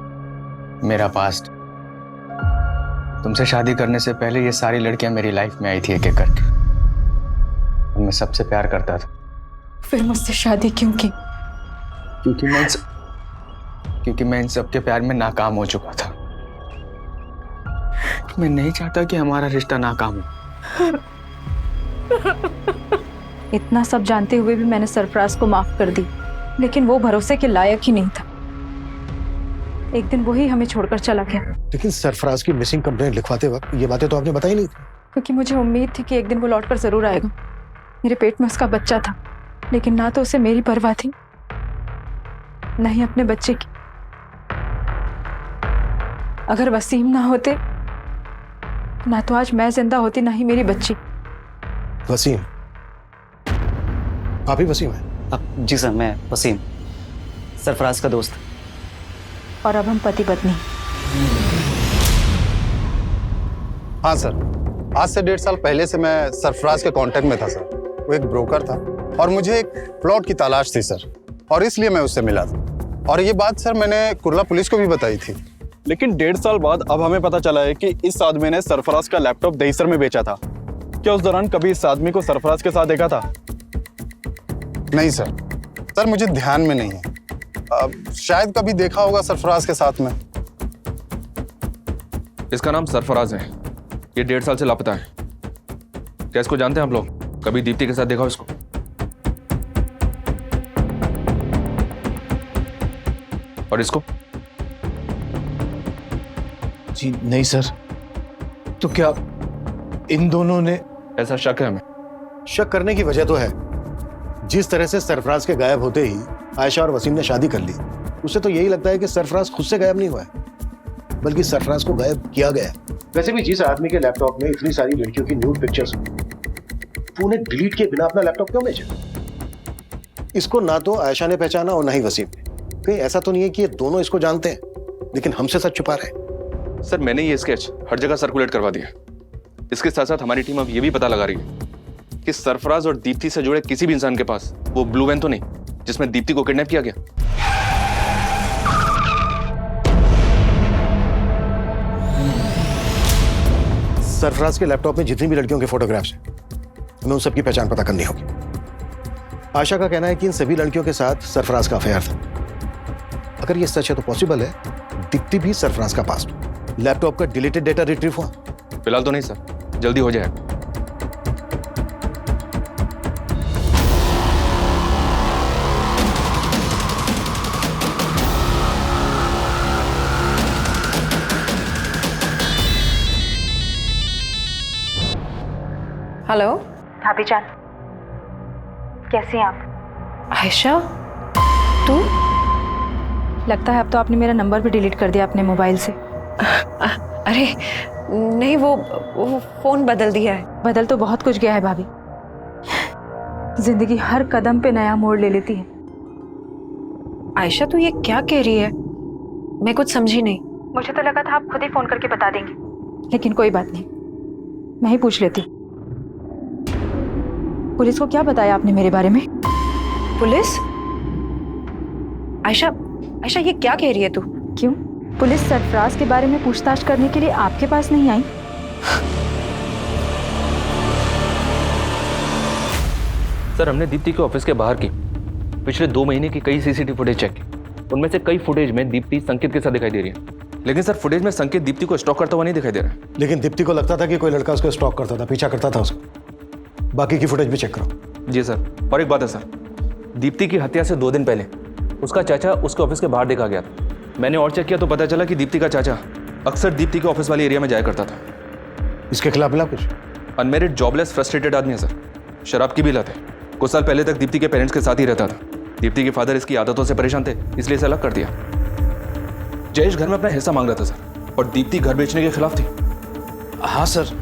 मेरा पास्ट, तुमसे शादी करने से पहले ये सारी लड़कियां मेरी लाइफ में आई थी एक एक करके, और मैं सबसे प्यार करता था। फिर मुझसे शादी क्यों की? क्योंकि मैं इन सबके प्यार में नाकाम हो चुका था। मैं नहीं चाहता कि हमारा रिश्ता नाकाम हो। इतना सब जानते हुए भी मैंने सरफराज को माफ कर दी, लेकिन वो भरोसे के लायक ही नहीं था। एक दिन वही हमें छोड़कर चला गया। लेकिन सरफराज की मिसिंग कंप्लेंट लिखवाते वक्त ये बातें तो आपने बताई नहीं थी। क्योंकि मुझे उम्मीद थी कि एक दिन वो लौटकर जरूर आएगा। मेरे पेट में उसका बच्चा था, लेकिन ना तो उसे मेरी परवाह थी, ना ही अपने बच्चे की। अगर वसीम ना होते, ना तो आज मैं जिंदा होती, ना ही मेरी बच्ची। वसीम? आप ही वसीम है? जी सर, मैं वसीम, सरफराज का दोस्त। और अब हम पति पत्नी। हाँ सर, आज से 1.5 साल पहले से मैं सरफराज के कांटेक्ट में था सर। वो एक ब्रोकर था और मुझे एक प्लॉट की तलाश थी सर, और इसलिए मैं उससे मिला था। और ये बात सर मैंने कुर्ला पुलिस को भी बताई थी। लेकिन 1.5 साल बाद अब हमें पता चला है कि इस आदमी ने सरफराज का लैपटॉप दहीसर में बेचा था। क्या उस दौरान कभी इस आदमी को सरफराज के साथ देखा था? नहीं सर, सर मुझे ध्यान में नहीं है। शायद कभी देखा होगा सरफराज के साथ में। इसका नाम सरफराज है। ये 1.5 साल से लापता है। क्या इसको जानते हैं आप लोग? कभी दीप्ति के साथ देखा हो इसको? और इसको? जी नहीं सर। तो क्या इन दोनों ने? ऐसा शक है हमें। शक करने की वजह तो है। जिस तरह से सरफराज के गायब होते ही आयशा और वसीम ने शादी कर ली, उसे तो यही लगता है कि सरफराज खुद से गायब नहीं हुआ है, बल्कि सरफराज को गायब किया गया। वैसे भी जिस आदमी के लैपटॉप में इतनी सारी लड़कियों की न्यूड पिक्चर्स, वो उन्हें डिलीट किए बिना अपना लैपटॉप क्यों बेचे? इसको ना तो आयशा ने पहचाना और ना ही वसीम ने। कहीं ऐसा तो नहीं है कि ये दोनों इसको जानते हैं लेकिन हमसे सच छुपा रहे हैं? सर, मैंने ये स्केच हर जगह सर्कुलेट करवा दिया। इसके साथ साथ हमारी टीम अब ये भी पता लगा रही है कि सरफराज और दीप्ति से जुड़े किसी भी इंसान के पास वो ब्लू वैन तो नहीं जिसमें दीप्ति को किडनैप किया गया। सरफराज के लैपटॉप में जितनी भी लड़कियों के फोटोग्राफ्स हैं, हमें उन सबकी पहचान पता करनी होगी। आशा का कहना है कि इन सभी लड़कियों के साथ सरफराज का अफेयर था। अगर ये सच है तो पॉसिबल है दीप्ति भी सरफराज का पास्ट हो। लैपटॉप का डिलीटेड डेटा रिट्रीव हुआ? फिलहाल तो नहीं सर, जल्दी हो जाएगा। हेलो भाभी जान, कैसी हैं आप? आयशा, तू? लगता है अब तो आपने मेरा नंबर भी डिलीट कर दिया अपने मोबाइल से। अरे नहीं, वो फोन बदल दिया है। बदल तो बहुत कुछ गया है भाभी। जिंदगी हर कदम पे नया मोड़ ले लेती है। आयशा, तू ये क्या कह रही है? मैं कुछ समझी नहीं। मुझे तो लगा था आप खुद ही फोन करके बता देंगे, लेकिन कोई बात नहीं, मैं ही पूछ लेती। पुलिस को क्या बताया आपने मेरे बारे में? पुलिस? आयशा, आयशा ये क्या कह रही है तू? क्यों? पुलिस सरफराज के बारे में पूछताछ करने के लिए आपके पास नहीं आई? सर, हमने दीप्ति के ऑफिस के बाहर की पिछले 2 महीने की कई सीसीटीवी फुटेज चेक की। उनमें से कई फुटेज में दीप्ति संकेत के साथ दिखाई दे रही है। लेकिन सर, फुटेज में संकेत दीप्ति को स्टॉक करता हुआ नहीं दिखाई दे रहा है। लेकिन दीप्ति को लगता था कि कोई लड़का उसको स्टॉक करता था, पीछा करता था उसको। बाकी की फुटेज भी चेक करो। जी सर। और एक बात है सर, दीप्ति की हत्या से 2 दिन पहले उसका चाचा उसके ऑफिस के बाहर देखा गया था। मैंने और चेक किया तो पता चला कि दीप्ति का चाचा अक्सर दीप्ति के ऑफिस वाले एरिया में जाया करता था। इसके खिलाफ मिला कुछ? अनमेरिड, जॉबलेस, फ्रस्ट्रेटेड आदमी है सर। शराब की भी लत है। कुछ साल पहले तक दीप्ति के पेरेंट्स के साथ ही रहता था। दीप्ति के फादर इसकी आदतों से परेशान थे, इसलिए इसे अलग कर दिया। जयेश घर में अपना हिस्सा मांग रहा था सर, और दीप्ति घर बेचने के खिलाफ थी। हाँ सर,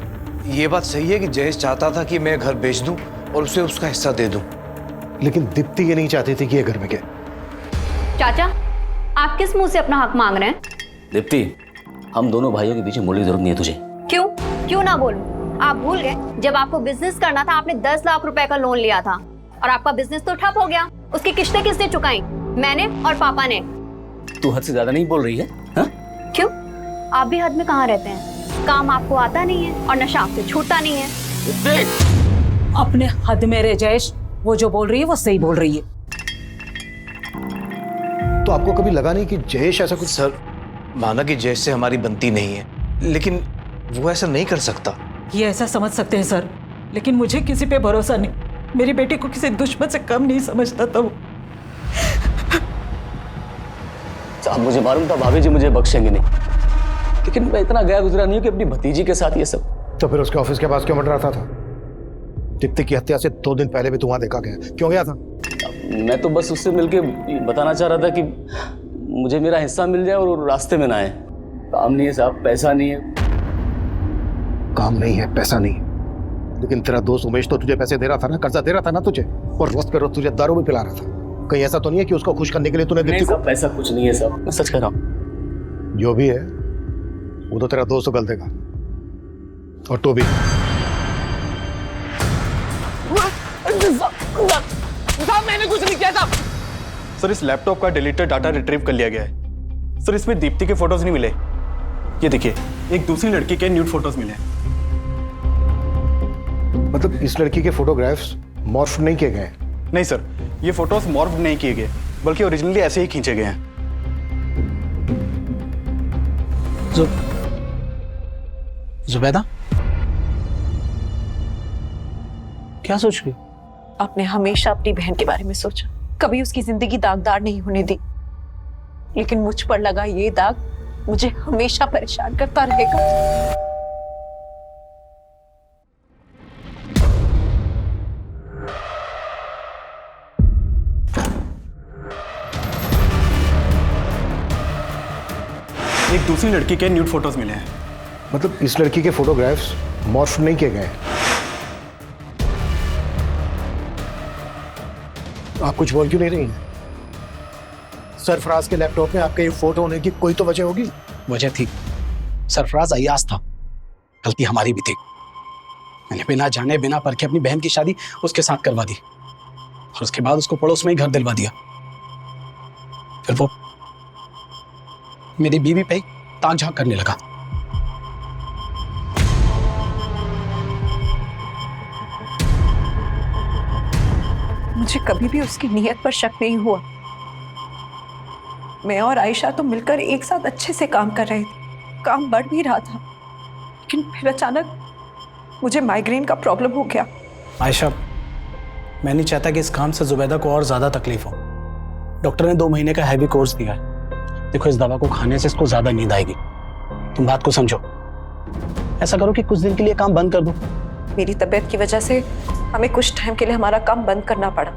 ये बात सही है कि जयेश चाहता था कि मैं घर बेच दूं और उसे उसका हिस्सा दे दूं। लेकिन दीप्ति ये नहीं चाहती थी कि ये घर बिके। चाचा, आप किस मुंह से अपना हक मांग रहे हैं? दीप्ति, हम दोनों भाइयों के पीछे बोलने की जरूरत नहीं है तुझे। क्यों? क्यों ना बोलूं? आप भूल गए जब आपको बिजनेस करना था आपने 10 लाख रुपए का लोन लिया था और आपका बिजनेस तो ठप हो गया। उसकी किस्तें किसने चुकाई? मैंने और पापा ने। तू हद से ज्यादा नहीं बोल रही है? हाँ? क्यों? आप भी हद में कहाँ रहते हैं? काम आपको आता नहीं है और नशा आपसे छूटता नहीं है। अपने हद में रह जयेश, वो जो बोल रही है वो सही बोल रही है। तो आपको कभी लगा नहीं कि जयेश ऐसा कुछ? सर, माना कि जयेश से हमारी बनती नहीं है, लेकिन वो ऐसा नहीं कर सकता। ये ऐसा समझ सकते हैं सर, लेकिन मुझे किसी पे भरोसा नहीं। मेरी बेटी को किसी दुश्मन से कम नहीं समझता था वो। साहब मुझे मालूम था भाभी जी मुझे बख्शेंगे नहीं, लेकिन मैं इतना गया गुजरा नहीं हूं कि अपनी भतीजी के साथ ये सब। तो फिर उसके ऑफिस के पास क्यों मंडराता था? दीप्ति की हत्या से 2 दिन पहले भी तू वहां देखा गया, क्यों गया था? मैं तो बस उससे मिलके बताना चाह रहा था कि मुझे मेरा हिस्सा मिल जाए और वो रास्ते में ना आए। काम नहीं है साहब, पैसा नहीं है। काम नहीं है, पैसा नहीं है, लेकिन तेरा दोस्त उमेश तो तुझे पैसे दे रहा था ना, कर्जा दे रहा था ना तुझे, और रोज पे रोज तुझे दारू भी पिला रहा था। कहीं ऐसा तो नहीं है कि उसको खुश करने के लिए तूने दीप्ति को? पैसा कुछ नहीं है साहब, मैं सच कह रहा हूँ। जो भी है वो तो तेरा दोस्त गल देगा, और तू भी। मैंने कुछ नहीं किया था सर। इस लैपटॉप का डिलीटेड डाटा रिट्रीव कर लिया गया है सर। इसमें दीप्ति के फोटोज नहीं मिले। ये देखिए, एक दूसरी लड़की के न्यूड फोटोज मिले। मतलब इस लड़की के फोटोग्राफ्स मॉर्फ नहीं किए गए? नहीं सर, ये फोटोज मॉर्फ नहीं किए गए, बल्कि ओरिजिनली ऐसे ही खींचे गए हैं। जुबैदा क्या सोच रही? आपने हमेशा अपनी बहन के बारे में सोचा, कभी उसकी जिंदगी दागदार नहीं होने दी, लेकिन मुझ पर लगा ये दाग मुझे हमेशा परेशान करता रहेगा। एक दूसरी लड़की के न्यूड फोटोज मिले हैं। मतलब इस लड़की के फोटोग्राफ्स मॉर्फ नहीं किए गए? आप कुछ बोल क्यों नहीं रही हैं? सरफराज के लैपटॉप में आपके ये फोटो होने की कोई तो वजह होगी। वजह थी, सरफराज अय्याज था, गलती हमारी भी थी। मैंने बिना जाने बिना परखे अपनी बहन की शादी उसके साथ करवा दी, और उसके बाद उसको पड़ोस में ही घर दिलवा दिया। फिर वो मेरी बीवी पे ताक झांक करने लगा। मुझे कभी भी उसकी नीयत पर शक नहीं हुआ। मैं और आयशा तो मिलकर एक साथ अच्छे से काम कर रहे थे, काम बढ़ भी रहा था, लेकिन फिर अचानक मुझे माइग्रेन का प्रॉब्लम हो गया। आयशा, मैं नहीं चाहता कि इस काम से जुबैदा को और ज्यादा तकलीफ हो। डॉक्टर ने 2 महीने का हैवी कोर्स दिया है। देखो, इस दवा को खाने से इसको ज्यादा नींद आएगी। तुम बात को समझो। ऐसा करो कि कुछ दिन के लिए काम बंद कर दो। मेरी तबीयत की वजह से हमें कुछ टाइम के लिए हमारा काम बंद करना पड़ा,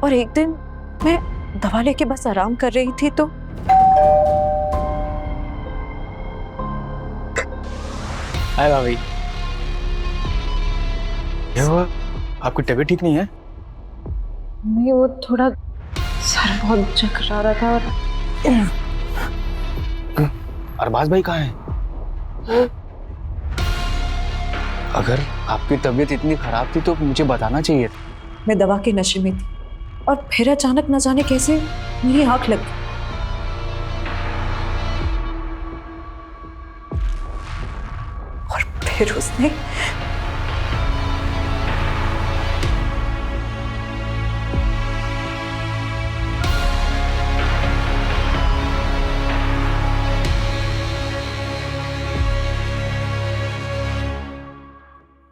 और एक दिन मैं दवा लेके बस आराम कर रही थी तो हाय भाभी। क्या हुआ? आपकी तबीयत ठीक नहीं है? नहीं, वो थोड़ा सर बहुत चकरा रहा था। और अरबाज भाई कहाँ हैं? अगर आपकी तबीयत इतनी खराब थी तो मुझे बताना चाहिए था। मैं दवा के नशे में थी, और फिर अचानक न जाने कैसे मेरी आंख लग गई, और फिर उसने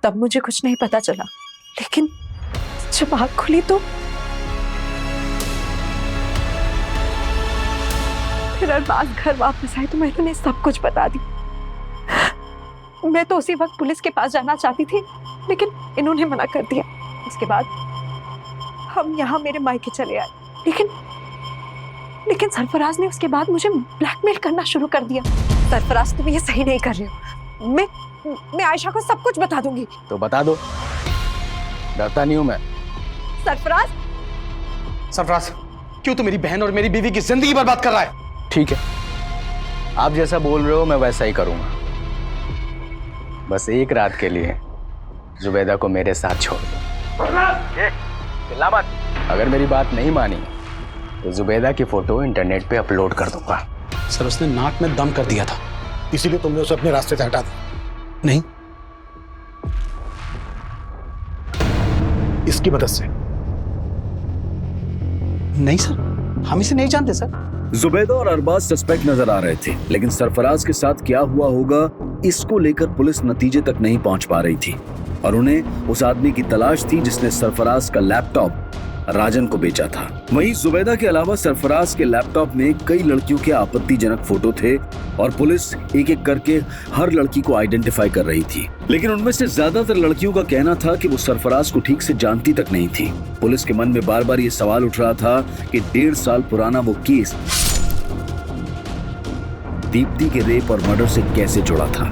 तब मुझे कुछ नहीं पता चला, लेकिन जब आँख खुली तो फिर अरबाज घर वापस आए तो मैंने उन्हें सब कुछ बता दी। मैं तो उसी वक्त पुलिस के पास जाना चाहती थी, लेकिन इन्होंने मना कर दिया। उसके बाद हम यहाँ मेरे मायके चले आए, लेकिन सरफराज ने उसके बाद मुझे ब्लैकमेल करना शुरू कर दिया। सरफराज, तुम ये सही नहीं कर रहे हो। मैं आयशा को सब कुछ बता दूंगी। तो बता दो, डरता नहीं हूं मैं। सरफराज, सरफराज, क्यों तू मेरी बहन और मेरी बीवी की जिंदगी बर्बाद कर रहा है? ठीक है, आप जैसा बोल रहे हो मैं वैसा ही करूंगा। बस एक रात के लिए जुबैदा को मेरे साथ छोड़ दो। चिल्ला मत। अगर मेरी बात नहीं मानी तो जुबैदा की फोटो इंटरनेट पे अपलोड कर दूंगा। सर, उसने नाक में दम कर दिया था, इसीलिए तुमने उसे अपने रास्ते से हटा दिया? नहीं, इसकी मदद से? नहीं सर, हम इसे नहीं जानते सर। जुबैदा और अरबाज सस्पेक्ट नजर आ रहे थे, लेकिन सरफराज के साथ क्या हुआ होगा इसको लेकर पुलिस नतीजे तक नहीं पहुंच पा रही थी और उन्हें उस आदमी की तलाश थी जिसने सरफराज का लैपटॉप राजन को बेचा था। वहीं जुबैदा के अलावा सरफराज के लैपटॉप में कई लड़कियों के आपत्तिजनक फोटो थे और पुलिस एक एक करके हर लड़की को आइडेंटिफाई कर रही थी, लेकिन उनमें से ज्यादातर लड़कियों का कहना था कि वो सरफराज को ठीक से जानती तक नहीं थी। पुलिस के मन में बार बार ये सवाल उठ रहा था कि 1.5 साल पुराना वो केस दीप्ति के रेप और मर्डर से कैसे जुड़ा था।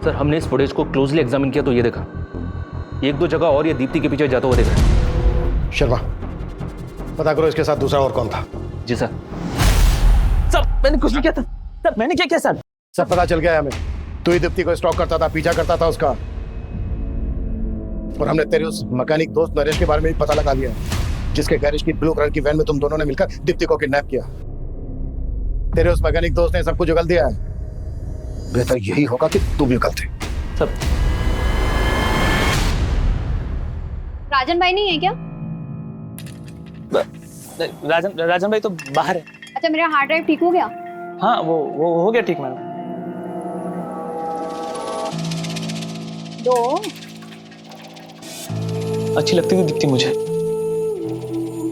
सर, हमने इस फुटेज को क्लोजली एग्जामिन किया तो ये देखा, 1-2 जगह और ये दीप्ति के पीछे जाता हुआ देखा। शर्मा, पता करो इसके साथ दूसरा और कौन था। जी सर। सर मैंने कुछ नहीं किया था सर, मैंने क्या किया सर? सब पता चल गया है हमें। तू ही दीप्ति को स्टॉक करता था, पीछा करता था उसका, और हमने तेरे उस मैकेनिक दोस्त नरेश के बारे में भी पता लगा लिया, जिसके गैरेज की ब्लू कलर की वैन में तुम दोनों ने मिलकर दीप्ति को किडनैप किया। तेरे उस मैकेनिक दोस्त ने सब कुछ उगल दिया है। बेहतर यही होगा कि तू भी उगल दे। सब राजन भाई नहीं है क्या? राजन भाई तो बाहर है। अच्छा, मेरा हार्ड ड्राइव ठीक हो गया? हाँ, वो हो गया ठीक मैडम। दो अच्छी लगती थी दीप्ति मुझे।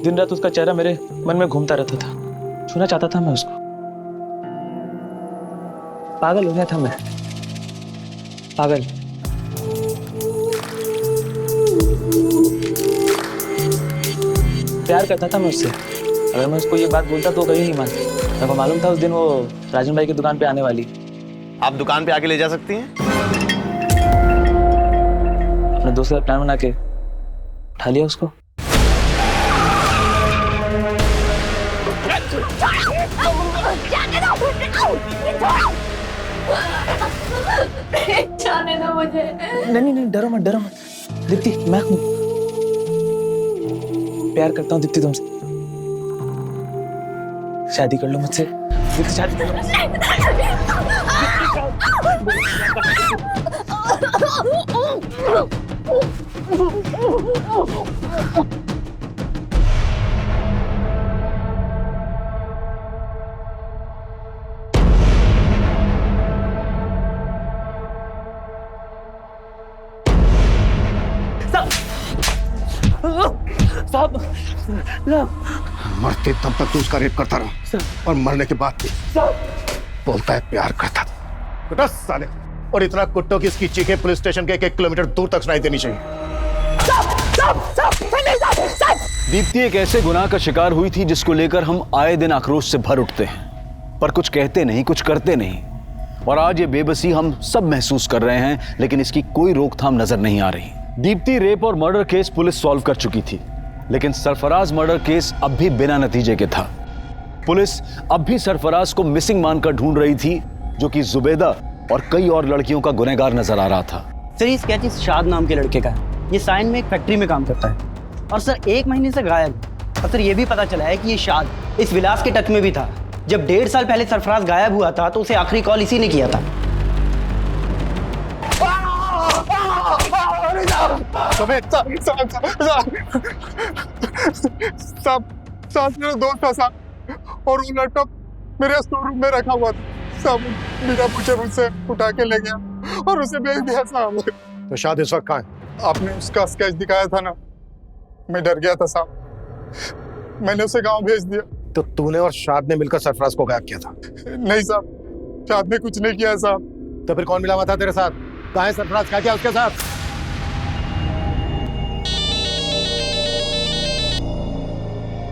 दिन रात उसका चेहरा मेरे मन में घूमता रहता था, छूना चाहता था मैं उसको। पागल हो गया था मैं, पागल। प्यार करता था मैं उससे। अगर मैं उसको ये बात बोलता तो कभी नहीं मानती। मेरे को मालूम था उस दिन वो राजन भाई की दुकान पे आने वाली। आप दुकान पे आके ले जा सकती हैं? अपने दोस्त का प्लान बना के उठा लिया उसको। जाने दो मुझे। नहीं, डरो मत दीप्ति, मैं हूं। प्यार करता हूँ दीप्ति तुमसे। शादी कर लो मुझसे दीप्ति, शादी कर लो। मरते तब तक तू उसका रेप करता रहा और मरने के बाद भी बोलता है प्यार करता था। कुत्ता साले, और इतना कुत्तों की इसकी चीखें पुलिस स्टेशन के 1 किलोमीटर दूर तक सुनाई देनी चाहिए। दीप्ति एक ऐसे गुनाह का शिकार हुई थी जिसको लेकर हम आए दिन आक्रोश से भर उठते हैं, पर कुछ कहते नहीं, कुछ करते नहीं। और आज ये बेबसी हम सब महसूस कर रहे हैं, लेकिन इसकी कोई रोकथाम नजर नहीं आ रही। दीप्ति रेप और मर्डर केस पुलिस सॉल्व कर चुकी थी, लेकिन सरफराज मर्डर केस अब भी बिना नतीजे के था। पुलिस अब भी सरफराज को मिसिंग मानकर ढूंढ रही थी, जो कि जुबैदा और कई और लड़कियों का गुनहगार नजर आ रहा था। सर, ये स्केच इस शाद नाम के लड़के का है। ये साइन में एक फैक्ट्री में काम करता है और सर 1 महीने से गायब। और सर ये भी पता चला है कि ये शाद इस विलास के टच में भी था। जब 1.5 साल पहले सरफराज गायब हुआ था तो उसे आखिरी कॉल इसी ने किया था। साहब मेरा दोस्त था साहब, और वो लैपटॉप मेरे स्टोर रूम में रखा हुआ था साहब। बिना पूछे मुझसे उठा के ले गया और उसे भेज दिया साहब। तो शाद इस वक्त कहाँ है? आपने उसका स्केच दिखाया था ना, मैं डर गया था साहब, मैंने उसे गांव भेज दिया। तो तूने और शाद ने मिलकर सरफराज को गायब किया था? नहीं साहब, शाद ने कुछ नहीं किया है साहब। तो फिर कौन मिला हुआ था तेरे साथ? कहाँ है सरफराज? क्या किया उसके साथ?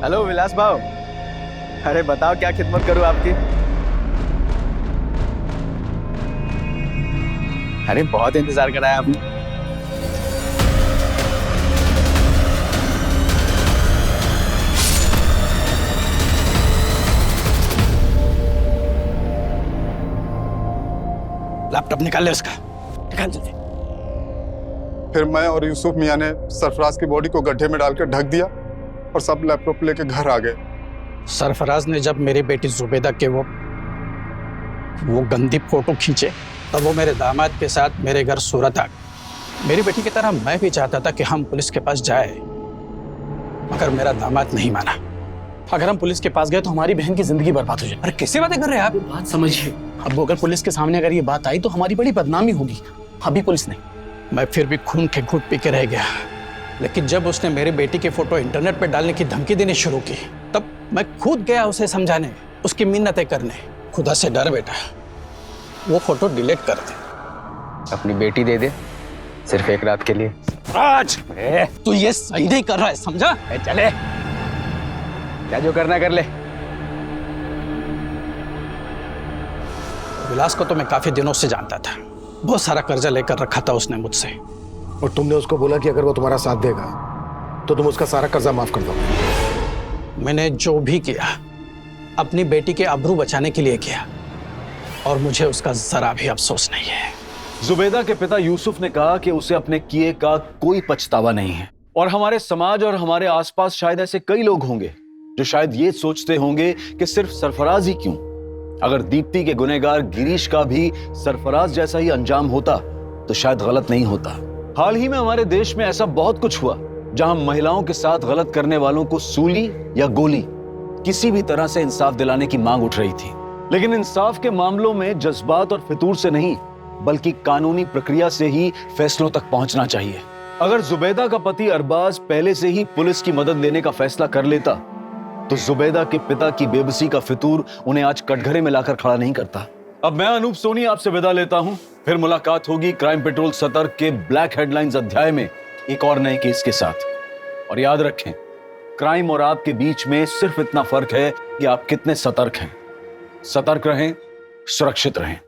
हेलो विलास भाव, अरे बताओ क्या खिदमत करूं आपकी? अरे बहुत इंतजार कराया आपने। लैपटॉप निकाल ले उसका, निकाल जल्दी। फिर मैं और यूसुफ मियां ने सरफराज की बॉडी को गड्ढे में डालकर ढक दिया और सब लैपटॉप लेके घर आ गए। सरफराज ने जब मेरी बेटी जुबैदा के वो गंदी फोटो खींचे तब वो मेरे दामाद के साथ मेरे घर सूरत आ गए। मेरी बेटी की तरह मैं भी चाहता था कि हम पुलिस के पास जाए, मगर मेरा दामाद नहीं माना। अगर हम पुलिस के पास गए तो हमारी बहन की जिंदगी बर्बाद हो जाए। अरे कैसे बातें कर रहे हैं आप? बात समझिए, अब अगर पुलिस के सामने अगर ये बात आई तो हमारी बड़ी बदनामी होगी। अभी पुलिस नहीं, मैं फिर भी खून के घुट पी के रह गया। लेकिन जब उसने मेरे बेटी के फोटो इंटरनेट पर डालने की धमकी देनी शुरू की, तब मैं खुद गया उसे समझाने, उसकी मिन्नतें करने। खुदा से डर बेटा, वो फोटो डिलीट कर दे। अपनी बेटी दे दे, सिर्फ एक रात के लिए। राज, तू ये सही नहीं कर रहा है, समझा? चले, क्या जो करना कर ले। विलास को तो मैं काफी दिनों से जानता था। बहुत सारा कर्जा लेकर रखा था उसने मुझसे। और तुमने उसको बोला कि अगर वो तुम्हारा साथ देगा तो तुम उसका सारा कर्जा माफ कर दोगे। मैंने जो भी किया अपनी बेटी के आबरू बचाने के लिए किया, और मुझे उसका जरा भी अफसोस नहीं है। जुबैदा के पिता यूसुफ ने कहा कि उसे अपने किए का कोई पछतावा नहीं है। और हमारे समाज और हमारे आसपास शायद ऐसे कई लोग होंगे जो शायद ये सोचते होंगे कि सिर्फ सरफराज ही क्यों, अगर दीप्ति के गुनहगार गिरीश का भी सरफराज जैसा ही अंजाम होता तो शायद गलत नहीं होता। हाल ही में हमारे देश में ऐसा बहुत कुछ हुआ जहां महिलाओं के साथ गलत करने वालों को सूली या गोली, किसी भी तरह से इंसाफ दिलाने की मांग उठ रही थी। लेकिन इंसाफ के मामलों में जज्बात और फितूर से नहीं, बल्कि कानूनी प्रक्रिया से ही फैसलों तक पहुंचना चाहिए। अगर जुबैदा का पति अरबाज पहले से ही पुलिस की मदद लेने का फैसला कर लेता तो जुबैदा के पिता की बेबसी का फितूर उन्हें आज कटघरे में लाकर खड़ा नहीं करता। अब मैं अनूप सोनी आपसे विदा लेता हूं। फिर मुलाकात होगी क्राइम पेट्रोल सतर्क के ब्लैक हेडलाइंस अध्याय में एक और नए केस के साथ। और याद रखें, क्राइम और आपके बीच में सिर्फ इतना फर्क है कि आप कितने सतर्क हैं। सतर्क रहें, सुरक्षित रहें।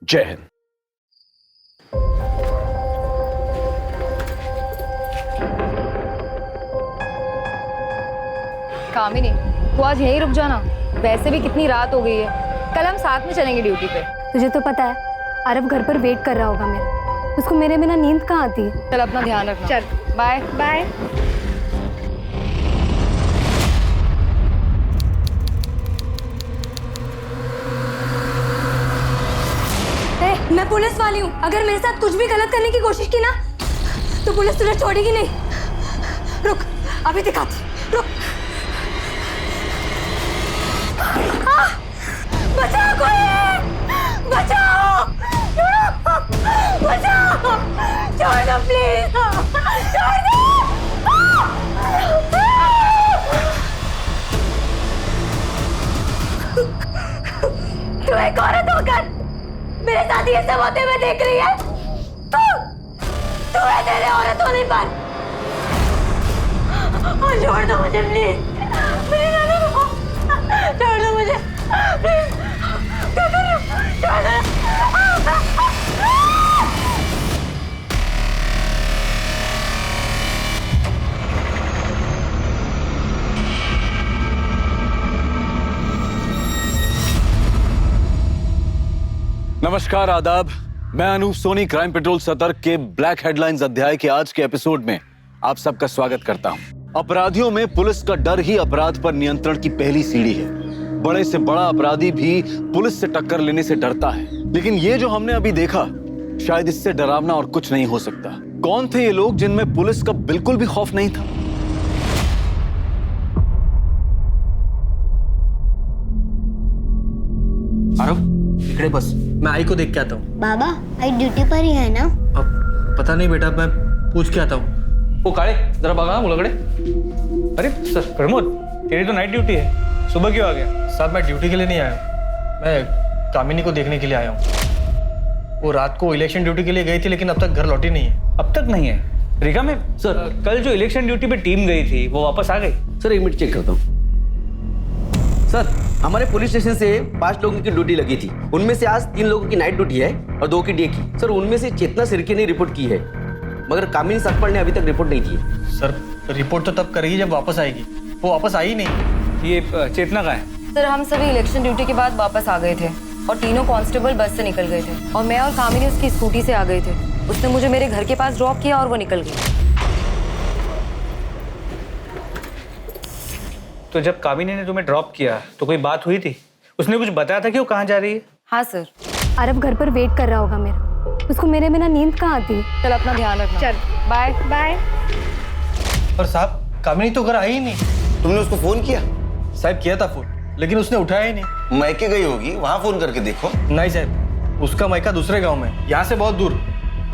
जय हिंद। कामिनी, तू आज यहीं रुक जाना, वैसे भी कितनी रात हो गई है। कल हम साथ में चलेंगे ड्यूटी पे। तुझे तो पता है अरब घर पर वेट कर रहा होगा मेरा, उसको मेरे बिना नींद कहाँ आती है। चल अपना ध्यान रखना। चल बाय बाय। मैं पुलिस वाली हूँ, अगर मेरे साथ कुछ भी गलत करने की कोशिश की ना तो पुलिस तुझे छोड़ेगी नहीं। रुक, अभी दिखाती, रुक। बचाओ कोई, बचाओ, बचाओ, छोड़ दो प्लीज, छोड़ दो। तू एक औरत होकर मेरे साथ ये सब होते हुए देख रही है? तू है तेरे औरत होने पर। छोड़ दो मुझे प्लीज, छोड़ दो मुझे प्लीज, छोड़ दो। नमस्कार, आदाब। मैं अनूप सोनी क्राइम पेट्रोल सतर्क के ब्लैक हेडलाइंस अध्याय के आज के एपिसोड में आप सबका स्वागत करता हूं। अपराधियों में पुलिस का डर ही अपराध पर नियंत्रण की पहली सीढ़ी है। बड़े से बड़ा अपराधी भी पुलिस से टक्कर लेने से डरता है, लेकिन ये जो हमने अभी देखा, शायद इससे डरावना और कुछ नहीं हो सकता। कौन थे ये लोग जिनमें पुलिस का बिल्कुल भी खौफ नहीं था? इकड़े बस, मैं आई को देख के आता हूँ। बाबा, आई ड्यूटी पर ही है ना? अब पता नहीं बेटा, मैं पूछ के आता हूँ। वो काले जरा भागा मुलगड़े। अरे सर प्रमोद, तेरी तो नाइट ड्यूटी है, सुबह क्यों आ गया? साहब मैं ड्यूटी के लिए नहीं आया, मैं कामिनी को देखने के लिए आया हूँ। वो रात को इलेक्शन ड्यूटी के लिए गई थी, लेकिन अब तक घर लौटी नहीं है। अब तक नहीं है? रीगा में सर, कल जो इलेक्शन ड्यूटी पे टीम गई थी वो वापस आ गई? सर एक मिनट चेक करता हूँ। सर हमारे पुलिस स्टेशन से 5 लोगों की ड्यूटी लगी थी, उनमें से आज 3 लोगों की नाइट ड्यूटी है और 2 की डे की। सर उनमें से चेतना सिरके ने रिपोर्ट की है, मगर कामिनी सकपर ने अभी तक रिपोर्ट नहीं की। सर रिपोर्ट तो तब करेगी जब वापस आएगी, वो वापस आई नहीं। ये चेतना का है? सर हम सभी इलेक्शन ड्यूटी के बाद वापस आ गए थे और तीनों कांस्टेबल बस से निकल गए थे और मैं और कामिनी उसकी स्कूटी से आ गए थे। उसने मुझे मेरे घर के पास ड्रॉप किया और वो निकल गई। तो जब कामिनी ने तुम्हें ड्रॉप किया तो कोई बात हुई थी? उसने कुछ बताया था कि वो कहाँ जा रही है? हाँ सर। अरब घर पर वेट कर रहा होगा मेरा, उसको मेरे बिना नींद कहाँ आती है। चल अपना ध्यान रखना। चल बाय बाय। पर साहब कामिनी तो घर आई ही नहीं। तुमने उसको फोन किया? साहब किया था फोन, लेकिन उसने उठाया ही नहीं। मैके गई होगी, वहां फोन करके देखो। नहीं साहब, उसका मायका दूसरे गांव में, यहाँ से बहुत दूर।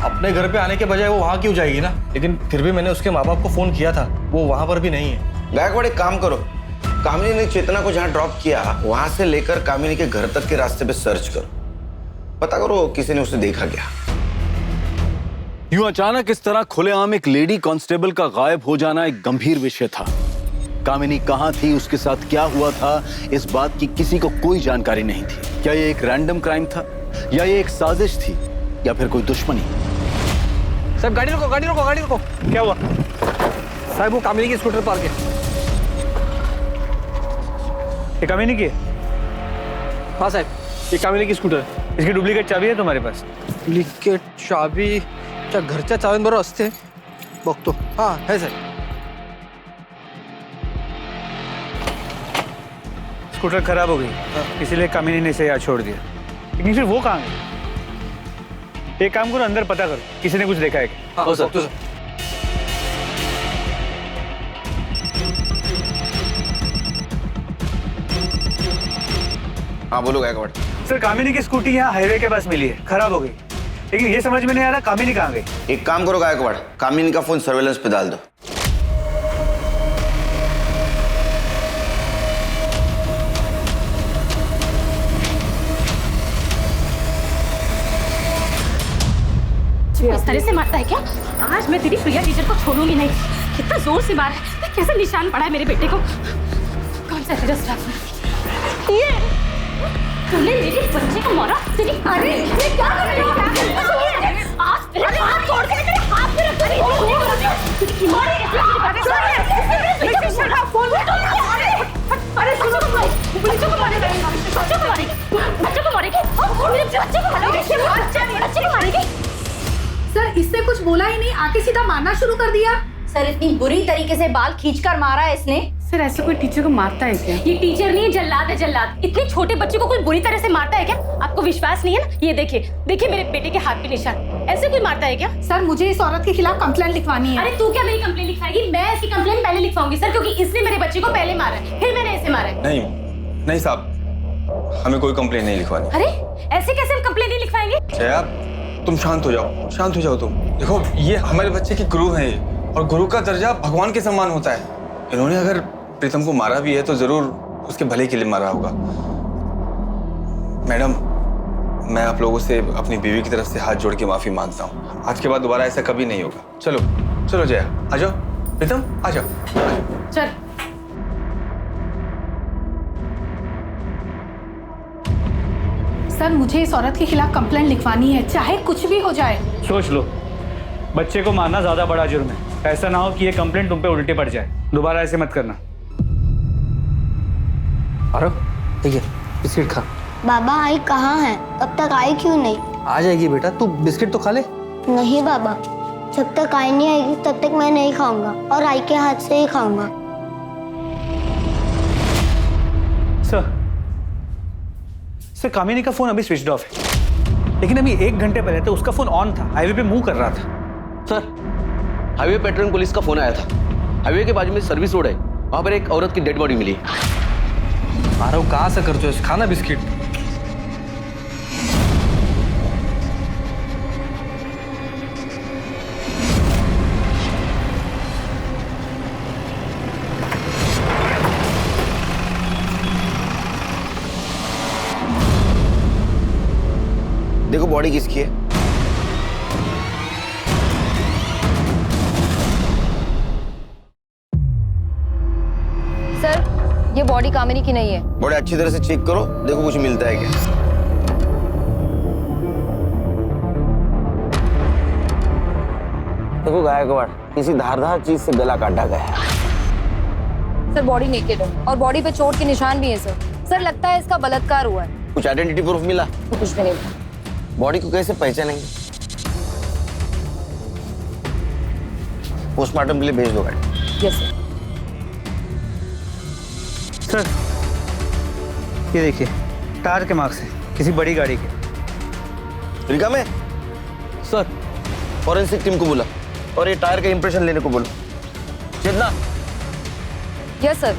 अपने घर पे आने के बजाय वो वहाँ क्यों जाएगी ना। लेकिन फिर भी मैंने उसके माँ बाप को फोन किया था, वो वहाँ पर भी नहीं है। गायकवाड़ एक काम करो, कामिनी ने चेतना को जहाँ ड्रॉप किया वहां से लेकर कामिनी के घर तक के रास्ते पे सर्च करो, पता करो किसी ने उसे देखा क्या। यूं अचानक इस तरह खुलेआम एक लेडी कांस्टेबल का गायब हो जाना एक गंभीर विषय था। कामिनी कहां थी, उसके साथ क्या हुआ था, इस बात की किसी को कोई जानकारी नहीं थी। क्या ये एक रैंडम क्राइम था या ये एक साजिश थी या फिर कोई दुश्मनी? साहब गाड़ी रोको, गाड़ी रोको, गाड़ी रोको। क्या हुआ साहब? वो कामिनी की स्कूटर पार्क है। ये कामिनी की है? हाँ साहब, ये कामिनी की स्कूटर है। इसकी डुप्लीकेट चाबी है तुम्हारे पास? डुप्लीकेट चाबी घरच्या चावींबरोबर असते, बघतो। हाँ है सर। स्कूटर खराब हो गई, इसीलिए कामिनी ने इसे यहाँ छोड़ दिया। लेकिन फिर वो कहाँ गई? एक काम करो, अंदर पता करो, किसी ने कुछ देखा है क्या? हाँ सर। हाँ बोलो गायकवाड़। सर कामिनी की स्कूटी यहाँ हाईवे के पास मिली है, खराब हो गई। लेकिन ये समझ में नहीं आ रहा कामिनी कहाँ गई। एक काम करो गायकवाड़, कामिनी का फोन सर्वेलेंस पे डाल दो। इस तरह से मारता है क्या? आज मैं तेरी प्रिया टीचर को छोड़ूंगी नहीं। कितना जोर से मारा है, कैसे निशान पड़ा है मेरे बेटे को। कौन सा तेरा स्टाफ? ये तूने मेरे बच्चे को मारा? तेरी अरे ये क्या कर रही है? आज तेरे हाथ तोड़ के तेरे हाथ पे रख दूंगी। अरे सुनो, बच्चों को मारेगी, बच्चों को मारेगी, बच्चों को मारेगी, मेरे बच्चे को मारेगी, बच्चे को मारेगी। सर इससे कुछ बोला ही नहीं, आके सीधा मारना शुरू कर दिया। सर इतनी बुरी तरीके से बाल खींचकर मारा है इसने। सर ऐसे कोई टीचर को मारता है क्या? ये टीचर नहीं है, जल्लाद है, जल्लाद। इतने छोटे बच्चे को कोई बुरी तरह से मारता है क्या? आपको विश्वास नहीं है ना? ये देखिए, देखिए मेरे बेटे के हाथ पे निशान। ऐसे कोई मारता है क्या? सर मुझे इस औरत के खिलाफ कंप्लेंट लिखवानी है। अरे तू क्या मेरी कंप्लेंट लिखवाएगी? मैं इसकी कंप्लेंट पहले लिखवाऊंगी सर, क्योंकि इसने मेरे बच्चे को पहले मारा है, फिर मैंने इसे मारा है। नहीं साहब, हमें कोई कंप्लेंट नहीं लिखवानी। अरे ऐसे कैसे हम कंप्लेंट नहीं लिखवाएंगे? जया, तुम शांत हो जाओ, शांत हो जाओ तुम। देखो ये हमारे बच्चे की गुरु है, और गुरु का दर्जा भगवान के समान होता है। इन्होंने अगर प्रीतम को मारा भी है तो जरूर उसके भले के लिए मारा होगा। मैडम, मैं आप लोगों से अपनी बीवी की तरफ से हाथ जोड़ के माफी मांगता हूँ। आज के बाद दोबारा ऐसा कभी नहीं होगा। चलो चलो जया, आ जाओ। प्रीतम आ जाओ। चल। सर मुझे इस औरत के खिलाफ कंप्लेंट लिखवानी है, चाहे कुछ भी हो जाए। सोच लो, बच्चे को मारना ज्यादा बड़ा जुर्म है। ऐसा ना हो कि ये कंप्लेंट तुम पे उल्टे पड़ जाए। दोबारा ऐसे मत करना। अरे ठीक है, बिस्किट खा। बाबा आई कहाँ है? तब तक आई क्यों नहीं? आ जाएगी बेटा, तू बिस्किट तो खा ले। नहीं बाबा, जब तक आई नहीं आएगी तब तक मैं नहीं खाऊंगा, और आई के हाथ से ही खाऊंगा। सर कामिनी का फोन अभी स्विच ऑफ है, लेकिन अभी 1 घंटे पहले तो उसका फोन ऑन था, हाईवे पे मूव कर रहा था। सर हाईवे पेट्रोलिंग पुलिस का फोन आया था। हाईवे के बाजू में सर्विस रोड है, वहां पर एक औरत की डेड बॉडी मिली है। आरव कहाँ से करते हो? खाना बिस्किट। देखो बॉडी किसकी है। सर ये बॉडी कामिनी की नहीं है। बॉडी अच्छी तरह से चेक करो, देखो कुछ मिलता है क्या। देखो गायकवाड़, किसी धारदार चीज से गला काटा गया है। सर बॉडी नेकेड है और बॉडी पे चोट के निशान भी है सर। सर लगता है इसका बलात्कार हुआ है। कुछ आइडेंटिटी प्रूफ मिला? कुछ भी नहीं। बॉडी को कैसे पहचानेंगे? पोस्टमार्टम के लिए भेज दो गाड़ी। Yes sir. ये देखिए, टायर के मार्क्स हैं, किसी बड़ी गाड़ी के। रिका में सर फॉरेंसिक टीम को बोला और ये टायर का इंप्रेशन लेने को बोलो। चेतना। Yes sir.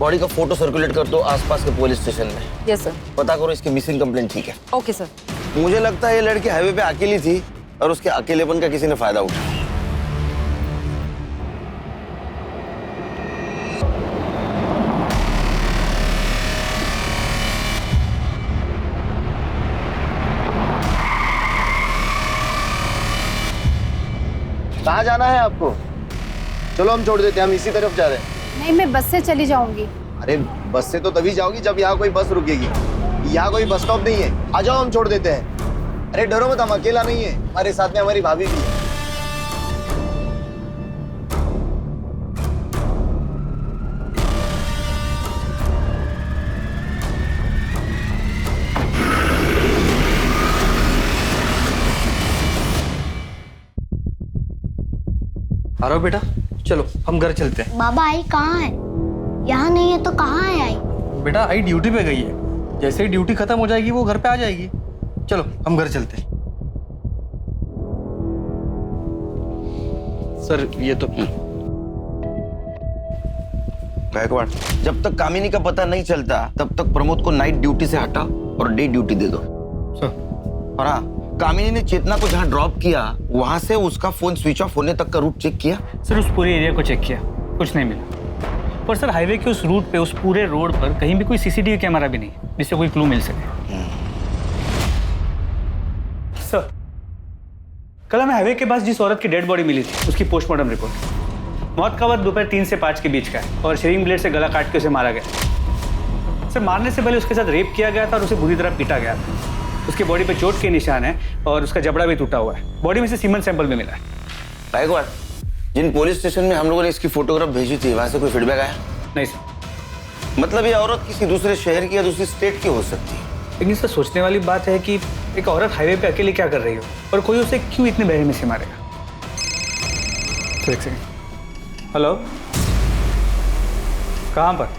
बॉडी का फोटो सर्कुलेट कर दो आसपास के पुलिस स्टेशन में। Yes sir. पता करो इसकी मिसिंग कंप्लेंट, ठीक है? Okay sir. मुझे लगता है ये लड़की हाईवे पे अकेली थी और उसके अकेलेपन का किसी ने फायदा उठाया। कहाँ जाना है आपको? चलो हम छोड़ देते हैं, हम इसी तरफ जा रहे हैं। नहीं, मैं बस से चली जाऊंगी। अरे बस से तो तभी जाओगी जब यहाँ कोई बस रुकेगी। यहाँ कोई बस स्टॉप नहीं है, आ जाओ हम छोड़ देते हैं। अरे डरो मत, हम अकेला नहीं है, हमारे साथ में हमारी भाभी भी है। आ रहा हो बेटा, चलो हम घर चलते हैं। बाबा आई कहाँ है? यहाँ नहीं है तो कहाँ है आई? बेटा आई ड्यूटी पे गई है, जैसे ही ड्यूटी खत्म हो जाएगी वो घर पे आ जाएगी। चलो हम घर चलते हैं। सर ये तो गायकवाड़, जब तक कामिनी का पता नहीं चलता तब तक प्रमोद को नाइट ड्यूटी से हटा और डे ड्यूटी दे दो। और हाँ, कामिनी ने चेतना को जहाँ ड्रॉप किया वहां से उसका फोन स्विच ऑफ होने तक का रूट चेक किया? सर उस पूरे एरिया को चेक किया, कुछ नहीं मिला। पर सर हाईवे के उस रूट पे, उस पूरे रोड पर कहीं भी कोई सीसीटीवी कैमरा भी नहीं जिससे कोई क्लू मिल सके। सर कल हमें हाईवे के पास जिस औरत की डेड बॉडी मिली थी उसकी पोस्टमार्टम रिपोर्ट, मौत का वक्त दोपहर 3 से 5 के बीच का है और शेविंग ब्लेड से गला काट के उसे मारा गया। सर मारने से पहले उसके साथ रेप किया गया था और उसे बुरी तरह पीटा गया था। उसकी बॉडी पे चोट के निशान है और उसका जबड़ा भी टूटा हुआ है। बॉडी में से सीमेंट सैंपल भी मिला है। गायकवाड़, जिन पुलिस स्टेशन में हम लोगों ने इसकी फोटोग्राफ भेजी थी वहां से कोई फीडबैक आया? नहीं सर। मतलब ये औरत किसी दूसरे शहर की या दूसरी स्टेट की हो सकती है। लेकिन सर सोचने वाली बात है कि एक औरत हाईवे पे अकेले क्या कर रही हो और कोई उसे क्यों इतने बेरहमी से मारेगा। तो एक सेकंड। हेलो, कहाँ पर?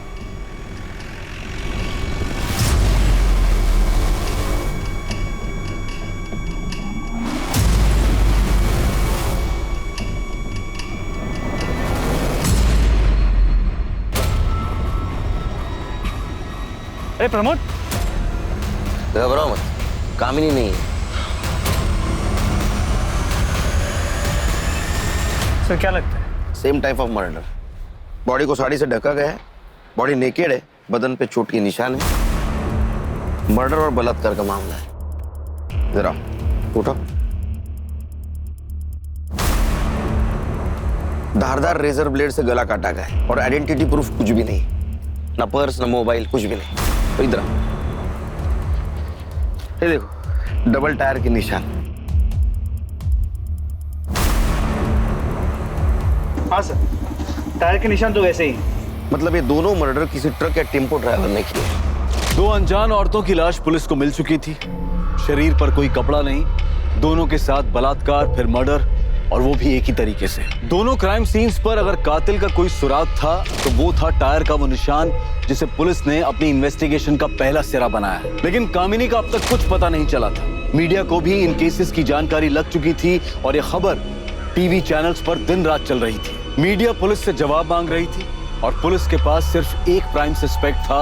अरे प्रमोद, घबराओ मत, कामिनी नहीं है। सर क्या लगता है? Same type of murder. Body को साड़ी से ढका गया है, बॉडी नेकेड है, बदन पे चोट के निशान है। मर्डर और बलात्कार का मामला है। जरा उठो। धारदार रेजर ब्लेड से गला काटा गया है और आइडेंटिटी प्रूफ कुछ भी नहीं, ना पर्स ना मोबाइल, कुछ भी नहीं। तो इधर ये देखो, डबल टायर के निशान। हाँ सर, टायर के निशान तो वैसे ही। मतलब ये दोनों मर्डर किसी ट्रक या टेम्पो ड्राइवर ने किए। 2 अनजान औरतों की लाश पुलिस को मिल चुकी थी। शरीर पर कोई कपड़ा नहीं, दोनों के साथ बलात्कार फिर मर्डर, और वो भी एक ही तरीके से। दोनों क्राइम सीन्स पर अगर कातिल का कोई सुराग था तो वो था टायर का वो निशान जिसे पुलिस ने अपनी इन्वेस्टिगेशन का पहला सिरा बनाया। लेकिन कामिनी का अब तक कुछ पता नहीं चला था। मीडिया को भी इन केसेस की जानकारी लग चुकी थी और ये खबर टीवी चैनल्स पर दिन रात चल रही थी। मीडिया पुलिस से जवाब मांग रही थी और पुलिस के पास सिर्फ एक प्राइम सस्पेक्ट था,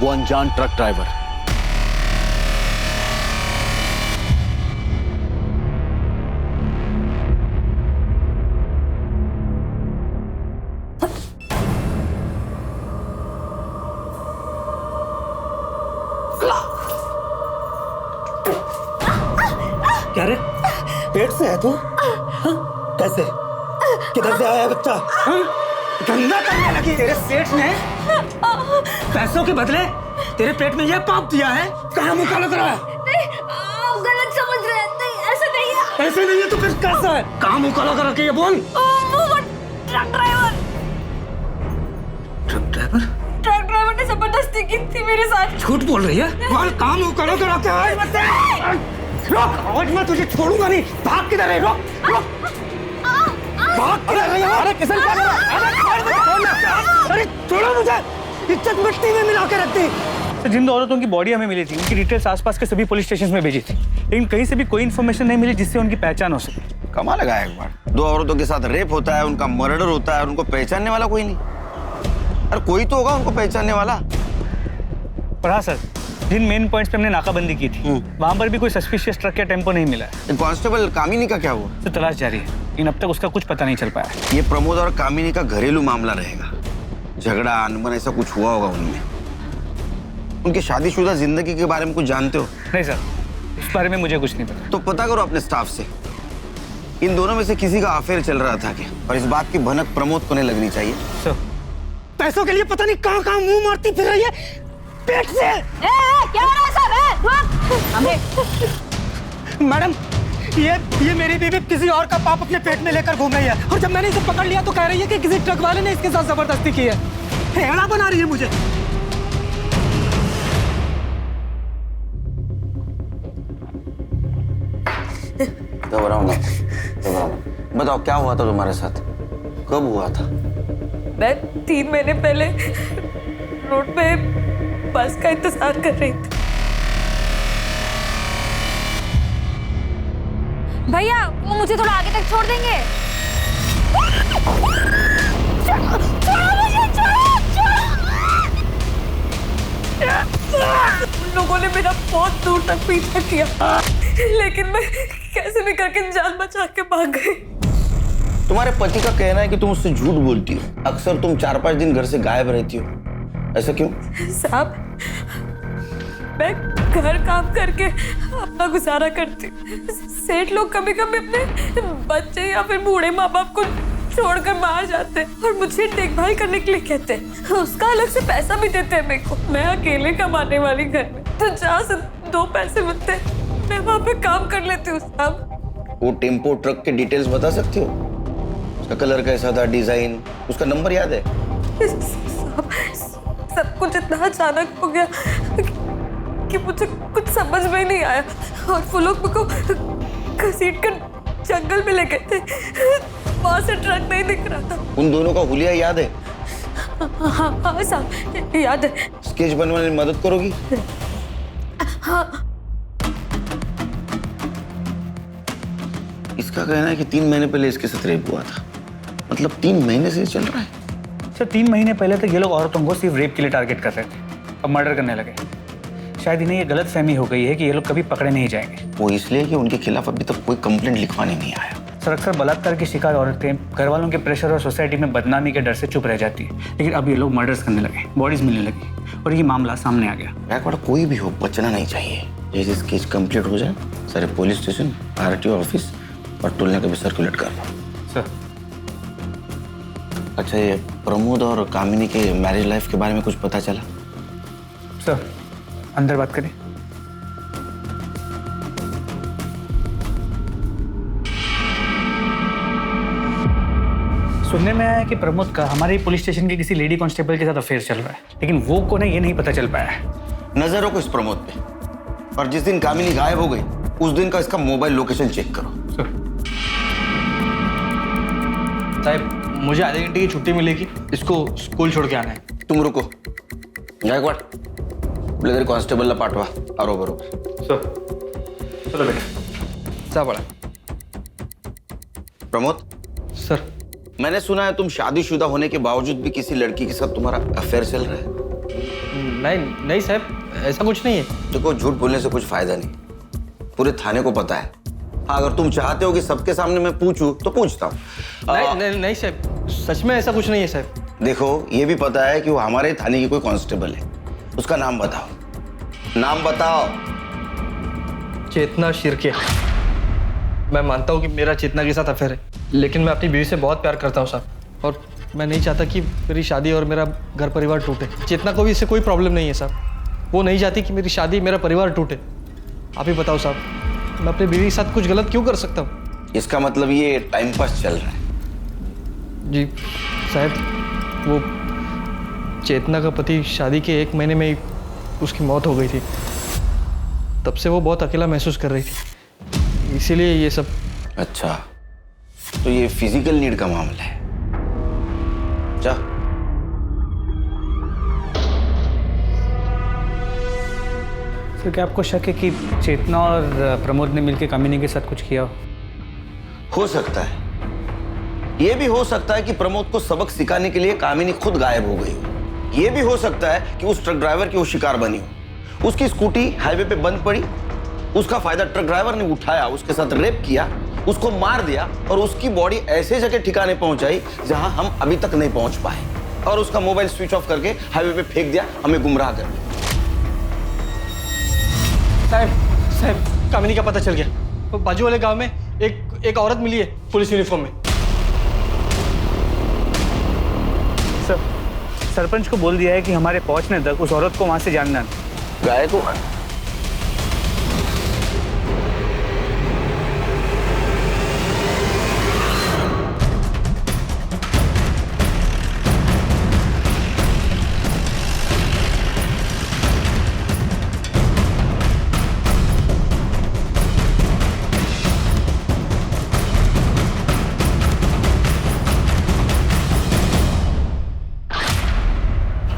वो अनजान ट्रक ड्राइवर। क्या रे, पेट से है तू? कैसे, किधर से आया है बच्चा? गंदा करने लगी। तेरे सेठ ने पैसों के बदले तेरे पेट में यह पाप दिया है? कहाँ मुंह काला करा है? नहीं, आप गलत समझ रहे हैं। नहीं, ऐसा नहीं है। ऐसे नहीं है तो फिर कैसा है? कहाँ मुंह काला करा के ये बोल। वो truck driver. Truck driver? Truck driver ने जबरदस्ती की थी मेरे साथ। झूठ बोल रही है? बोल, कहाँ मुंह काला करा के आए? रोक, आज मैं तुझे छोड़ूंगा नहीं। भाग किधर है? रोक रोक, भाग किधर है? अरे किसन क्या कर रहा है? अरे छोड़ो मुझे, इज्जत मिट्टी में मिला के रख दी। तो जिन 2 औरतों की बॉडी हमें मिली थी उनकी डिटेल्स आसपास के सभी पुलिस स्टेशन में भेजी थी, लेकिन कहीं से भी कोई इन्फॉर्मेशन नहीं मिली जिससे उनकी पहचान हो सके। कमाल लगा एक बार, 2 औरतों के साथ रेप होता है, उनका मर्डर होता है और उनको पहचानने वाला कोई नहीं। अरे कोई तो होगा उनको पहचानने वाला। पर हाँ सर, जिन मेन पॉइंट्स पे हमने नाकाबंदी की थी वहां पर भी कोई सस्पिशियस ट्रक या टेम्पो नहीं मिला है। कांस्टेबल कामिनी का क्या हुआ? तो तलाश जारी है, लेकिन अब तक उसका कुछ पता नहीं चल पाया। ये प्रमोद और कामिनी का घरेलू मामला रहेगा। झगड़ा अनबन ऐसा कुछ हुआ होगा उनमें। उनकी शादीशुदा जिंदगी के बारे में कुछ जानते हो? नहीं सर, इस बारे में मुझे कुछ नहीं पता। तो पता करो अपने स्टाफ से, इन दोनों में से किसी का अफेयर चल रहा था क्या? और इस बात की भनक प्रमोद को नहीं लगनी चाहिए। सर, पैसों के लिए पता नहीं कहाँ कहाँ मुंह मारती फिर रही है पेट से। क्या हो रहा है सब? मैडम, ये मेरी बीवी किसी और का पाप अपने पेट में लेकर घूम रही है, और जब मैंने इसे पकड़ लिया तो कह रही है कि किसी ट्रक वाले ने इसके साथ जबरदस्ती की है। हेड़ा बना रही है मुझे। घबराओ ना, घबराओ ना। बताओ क्या हुआ था तुम्हारे साथ, कब हुआ था? मैं 3 महीने पहले रोड पे बस का इंतजार कर रही थी। भैया वो मुझे थोड़ा आगे तक छोड़ देंगे? उन लोगों ने मेरा बहुत दूर तक पीछा किया, लेकिन मैं कैसे भी करके जान बचा के भाग गई। तुम्हारे पति का कहना है कि तुम उससे झूठ बोलती हो। अक्सर तुम 4-5 दिन घर से गायब रहती हो, ऐसा क्यों? साहब, मैं घर काम करके अपना गुजारा करती। सेठ लोग कभी कभी अपने बच्चे या फिर बूढ़े माँ बाप को छोड़कर बाहर जाते हैं और मुझे देखभाल करने के लिए कहते हैं। उसका अलग से पैसा भी देते हैं मेरे को। मैं अकेले कमाने वाली घर में, तो जहाँ से 2 पैसे मिलते हैं मैं वहाँ पे काम कर लेती हूँ। साहब, वो टेम्पो ट्रक के डिटेल्स बता सकते हो? उसका कलर कैसा था, डिजाइन, उसका नंबर याद है? सब कुछ इतना अचानक हो गया कि मुझे कुछ समझ में नहीं आया, और वो लोग मुझको घसीट कर जंगल में ले गए थे। वहां से ट्रक नहीं दिख रहा था। उन दोनों का हुलिया याद है? हाँ साहब, याद है। स्केच बनवाने में मदद करोगी? हाँ। इसका कहना है कि 3 महीने पहले इसके साथ रेप हुआ था। मतलब 3 महीने से चल रहा है। सर, 3 महीने पहले तक ये लोग औरतों को सिर्फ रेप के लिए टारगेट कर रहे थे, अब मर्डर करने लगे। शायद इन्हें ये गलत फहमी हो गई है कि ये लोग कभी पकड़े नहीं जाएंगे। वो इसलिए कि उनके खिलाफ अभी तक कोई कंप्लेंट लिखवाने नहीं आया। सर, अक्सर बलात्कार की शिकार औरतें घर वालों के प्रेशर और सोसाइटी में बदनामी के डर से चुप रह जाती है, लेकिन अब ये लोग मर्डर्स करने लगे, बॉडीज मिलने लगी, और ये मामला सामने आ गया। बैकवर्ड कोई भी हो, बचना नहीं चाहिए। जैसे केस कंप्लीट हो जाए, सारे पुलिस स्टेशन, आरटीओ ऑफिस और टोलना का भी सर्कुलेट कर दो। सर, अच्छा, ये प्रमोद और कामिनी के मैरिज लाइफ के बारे में कुछ पता चला? सर, अंदर बात करें। सुनने में आया है कि प्रमोद का हमारे पुलिस स्टेशन के किसी लेडी कांस्टेबल के साथ अफेयर चल रहा है, लेकिन वो कौन है ये नहीं पता चल पाया है। नजर रखो इस प्रमोद पे, और जिस दिन कामिनी गायब हो गई उस दिन का इसका मोबाइल लोकेशन चेक करो। साहब, मुझे आधे घंटे की छुट्टी मिलेगी, इसको स्कूल छोड़ के आना है। तुम रुको, गायकवाड़ ब्लेजर कांस्टेबल ला पाठवा और बरोबर। सर, चलो बेटा। सा बड़ा। प्रमोद सर, मैंने सुना है तुम शादीशुदा होने के बावजूद भी किसी लड़की के साथ तुम्हारा अफेयर चल रहा है। नहीं साहब, ऐसा कुछ नहीं है। देखो, झूठ बोलने से कुछ फायदा नहीं, पूरे थाने को पता है। हाँ, अगर तुम चाहते हो कि सबके सामने मैं पूछूं तो पूछता हूँ। नहीं साहब, सच में ऐसा कुछ नहीं है साहब। देखो, ये भी पता है कि वो हमारे थाने की कोई कांस्टेबल है। उसका नाम बताओ, नाम बताओ। चेतना शिर्के। मैं मानता हूँ कि मेरा चेतना के साथ अफेयर है, लेकिन मैं अपनी बीवी से बहुत प्यार करता हूँ साहब, और मैं नहीं चाहता कि मेरी शादी और मेरा घर परिवार टूटे। चेतना को भी इससे कोई प्रॉब्लम नहीं है साहब, वो नहीं चाहती कि मेरी शादी मेरा परिवार टूटे। आप ही बताओ साहब, मैं अपनी बीवी के साथ कुछ गलत क्यों कर सकता हूँ? इसका मतलब ये टाइम पास चल रहा है? जी साहब, वो चेतना का पति शादी के 1 महीने में ही उसकी मौत हो गई थी। तब से वो बहुत अकेला महसूस कर रही थी, इसीलिए ये सब। अच्छा, तो ये फिजिकल नीड का मामला है। जा। सर, क्या आपको शक है कि चेतना और प्रमोद ने मिलकर कामिनी के साथ कुछ किया हो सकता है। ये भी हो सकता है कि प्रमोद को सबक सिखाने के लिए कामिनी खुद गायब हो गई हो। ये भी हो सकता है कि उस ट्रक ड्राइवर की वो शिकार बनी हो। उसकी स्कूटी हाईवे पे बंद पड़ी, उसका फायदा ट्रक ड्राइवर ने उठाया, उसके साथ रेप किया, उसको मार दिया और उसकी बॉडी ऐसे जगह ठिकाने पहुंचाई जहां हम अभी तक नहीं पहुंच पाए, और उसका मोबाइल स्विच ऑफ करके हाईवे पे फेंक दिया, हमें गुमराह कर दिया। साहब कामिनी का पता चल गया। तो बाजू वाले गांव में एक औरत मिली है पुलिस यूनिफॉर्म में। सर, सरपंच को बोल दिया है कि हमारे पहुंचने तक उस औरत को वहां से जानना। गायकवाड़,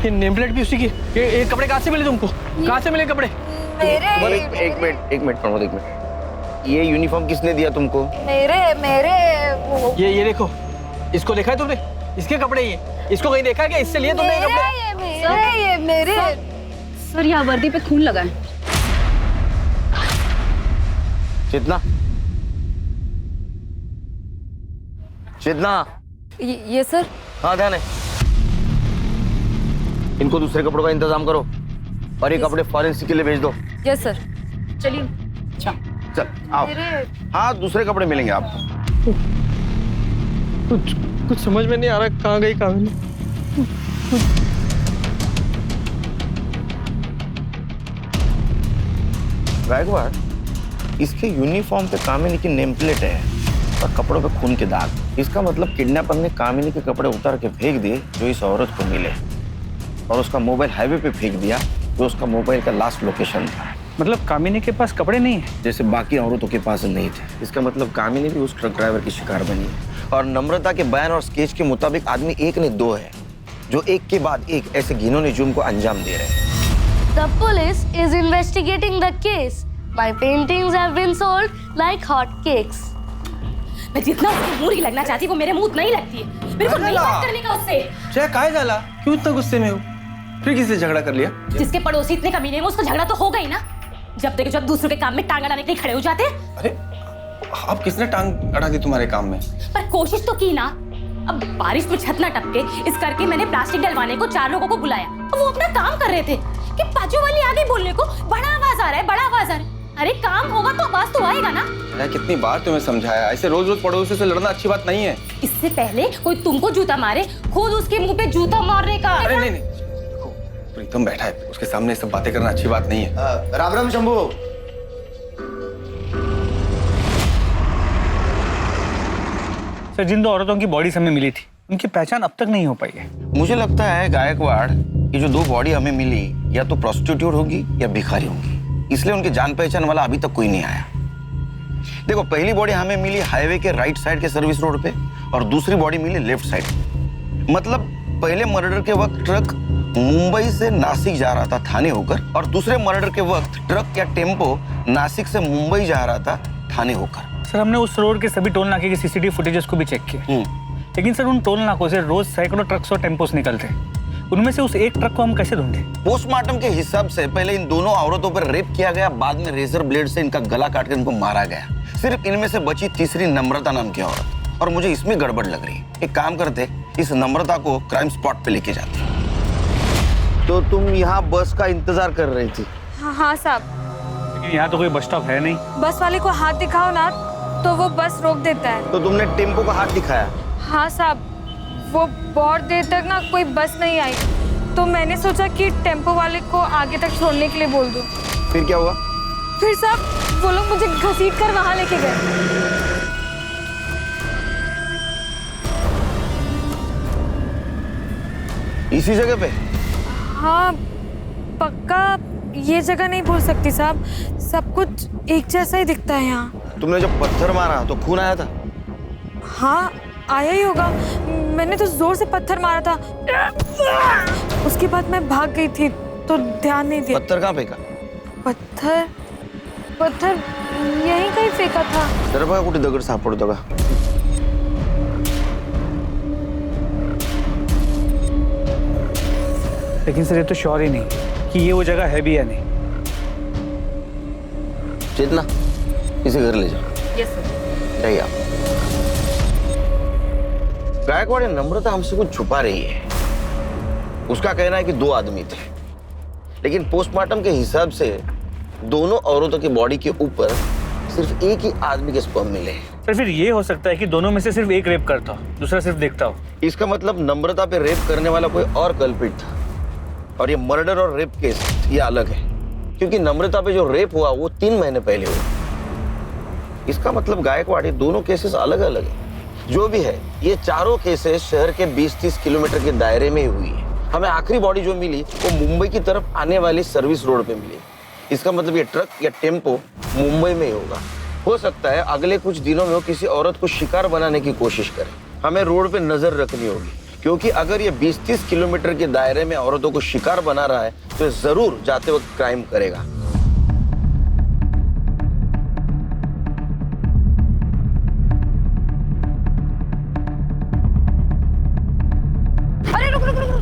ये नेम प्लेट भी उसी की। ये कपड़े कहाँ से मिले तुमको? कहाँ से मिले कपड़े? एक मिनट प्रमोद, एक मिनट। ये यूनिफॉर्म किसने दिया तुमको? मेरे ये देखो, इसको देखा है तुमने? इसके कपड़े ये, इसको कहीं देखा है क्या? इससे लिए तुमने कपड़े? ये मेरे। सर यहाँ वर्दी पे खून लगा है। चेतना, चेतना। ये सर। हाँ ध्यान है। इनको दूसरे कपड़ों का इंतजाम करो और ये कपड़े फॉरेंसिक के लिए भेज दो। Yes sir. चलिए। अच्छा चल आओ। हाँ दूसरे कपड़े मिलेंगे आपको। कुछ समझ में नहीं आ रहा कहाँ गई कामिनी। गायकवाड़, इसके यूनिफॉर्म पे कामिनी की नेम प्लेट है और कपड़ों पे खून के दाग। इसका मतलब किडनैपर ने कामिनी के कपड़े उतार के फेंक दिए जो इस औरत को मिले, और उसका मोबाइल हाईवे पे फेंक दिया जो उसका मोबाइल का लास्ट लोकेशन था। मतलब कामिनी के पास कपड़े नहीं है जैसे बाकी औरतों के पास नहीं थे। इसका मतलब कामिनी भी उस ट्रक ड्राइवर की शिकार बनी है। और नम्रता के बयान और स्केच के मुताबिक आदमी एक ने दो है जो एक के बाद एक ऐसे घिनौने जुर्म को अंजाम दे रहे हैं। The police is investigating the case. My paintings have been sold like hot cakes. मैं जितना उसके मुंह ही लगना चाहती वो मेरे मुंह नहीं लगती है। मेरे को नहीं बात करने का उससे। क्या काहे जाला? क्यों इतना गुस्से में हो? फिर किससे झगड़ा कर लिया? जिसके पड़ोसी इतने कमीने हैं उसका झगड़ा तो होगा ही ना। जब देखो जब दूसरों के काम में टांग अड़ाने के लिए खड़े हो जाते हैं। अरे अब किसने टांग अड़ा दी तुम्हारे काम में? पर कोशिश तो की ना। अब बारिश में छत ना टपके इस करके मैंने प्लास्टिक डलवाने को 4 लोगों को बुलाया। वो अपना काम कर रहे थे कि बाजू वाली आ गई बोलने को, बड़ा आवाज आ रहा है, बड़ा आवाज आ रहा है। अरे काम होगा तो आवाज तो आएगा ना। कितनी बार तुम्हें समझाया, ऐसे रोज रोज पड़ोसी से लड़ना अच्छी बात नहीं है। इससे पहले कोई तुमको जूता मारे, खुद उसके मुंह पे जूता मारने का। अरे नहीं, प्रीतम बैठा है, उसके सामने सब बातें करना अच्छी बात नहीं है। राम राम शंभू। सर, जिन 2 औरतों की बॉडी हमें मिली थी उनकी पहचान अब तक नहीं हो पाई है। मुझे लगता है गायकवाड़, ये जो 2 बॉडी हमें मिली या तो प्रोस्टिट्यूट होगी या भिखारी होगी, इसलिए उनकी जान पहचान वाला अभी तक कोई नहीं आया। देखो, पहली बॉडी हमें मिली हाईवे के राइट साइड के सर्विस रोड पे और दूसरी बॉडी मिली लेफ्ट साइड। मतलब पहले मर्डर के वक्त ट्रक मुंबई से नासिक जा रहा था थाने होकर, और दूसरे मर्डर के वक्त ट्रक या टेम्पो नासिक से मुंबई जा रहा था थाने होकर। सर, हमने उस रोड के सभी टोल नाके के सीसीटीवी फुटेजेस को भी चेक किया, लेकिन सर उन टोल नाकों से रोज सैकड़ों ट्रक्स और टेम्पोस निकलते। उनमें से उस एक ट्रक को हम कैसे ढूंढे? पोस्टमार्टम के हिसाब से पहले इन दोनों औरतों पर रेप किया गया, बाद में रेजर ब्लेड से इनका गला काट कर इनको मारा गया। सिर्फ इनमें से बची तीसरी नम्रता नाम की औरत, और मुझे इसमें गड़बड़ लग रही है। एक काम करते, इस नम्रता को क्राइम स्पॉट पे लेके जाते। तो तुम यहाँ बस का इंतजार कर रही थी? हाँ साहब। लेकिन यहाँ तो कोई बस स्टॉप है नहीं। बस वाले को हाथ दिखाओ ना तो वो बस रोक देता है। तो तुमने टेम्पो का हाथ दिखाया? हाँ साहब, वो बहुत देर तक ना कोई बस नहीं आई, तो मैंने सोचा कि टेम्पो वाले को आगे तक छोड़ने के लिए बोल दूं। फिर क्या हुआ? फिर साहब वो लोग मुझे घसीट कर वहां लेके गए। इसी जगह पे? हाँ पक्का ये जगह नहीं भूल सकती साहब, सब कुछ एक जैसा ही दिखता है यहाँ। तुमने जब पत्थर मारा तो खून आया था? हाँ आया ही होगा, मैंने तो जोर से पत्थर मारा था। उसके बाद मैं भाग गई थी तो ध्यान नहीं दिया। पत्थर कहाँ फेंका? पत्थर यहीं कहीं फेंका था। जरा बघा कुठे दगड सापडतो का? लेकिन सर ये तो श्योर ही नहीं कि ये वो जगह है भी या नहीं। चेतना, इसे घर ले जाओ। Yes sir. जाइए आप। गायकवाड़ नम्रता हमसे कुछ छुपा रही है। उसका कहना है कि 2 आदमी थे, लेकिन पोस्टमार्टम के हिसाब से दोनों औरतों की बॉडी के ऊपर सिर्फ एक ही आदमी के स्पर्म मिले हैं। सर फिर ये हो सकता है कि दोनों में से सिर्फ एक रेप करता हो, दूसरा सिर्फ देखता हो। इसका मतलब नम्रता पे रेप करने वाला कोई और कल्प्रिट था, और ये मर्डर और रेप केस ये अलग है, क्योंकि नम्रता पे जो रेप हुआ वो 3 महीने पहले हुआ। इसका मतलब गायकवाड़ ये दोनों केसेस अलग अलग है। जो भी है, ये चारों केसेस शहर के 20-30 किलोमीटर के दायरे में ही हुई है। हमें आखिरी बॉडी जो मिली वो मुंबई की तरफ आने वाली सर्विस रोड पे मिली। इसका मतलब ये ट्रक या टेम्पो मुंबई में ही होगा। हो सकता है अगले कुछ दिनों में वो किसी औरत को शिकार बनाने की कोशिश करे। हमें रोड पे नजर रखनी होगी, क्योंकि अगर ये 20-30 किलोमीटर के दायरे में औरतों को शिकार बना रहा है तो जरूर जाते वक्त क्राइम करेगा। अरे रुक रुक रुक रुक।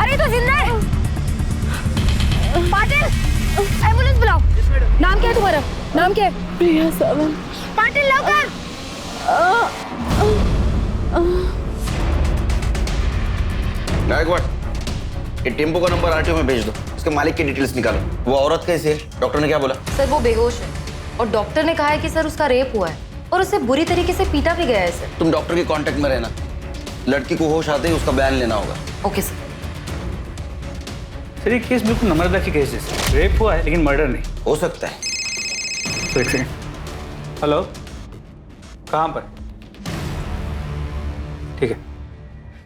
अरे तो जिंदा है। पाटिल, एम्बुलेंस बुलाओ। नाम क्या है तुम्हारा? नाम क्या है? प्रिया सावंत। पाटिल लवकर। गायकवाड़, ये टेम्पो का नंबर आरटीओ में भेज दो। उसके मालिक की डिटेल्स निकालो। वो औरत कैसी है? डॉक्टर ने क्या बोला? सर वो बेहोश है और डॉक्टर ने कहा है कि सर उसका रेप हुआ है और उसे बुरी तरीके से पीटा भी गया है सर। तुम डॉक्टर के कांटेक्ट में रहना। लड़की को होश आते ही उसका बयान लेना होगा। Okay sir. सर ये केस बिल्कुल नम्रता की केस है। रेप हुआ है लेकिन मर्डर नहीं। हो सकता है। तो एक सेकंड। हेलो, कहाँ पर? ठीक है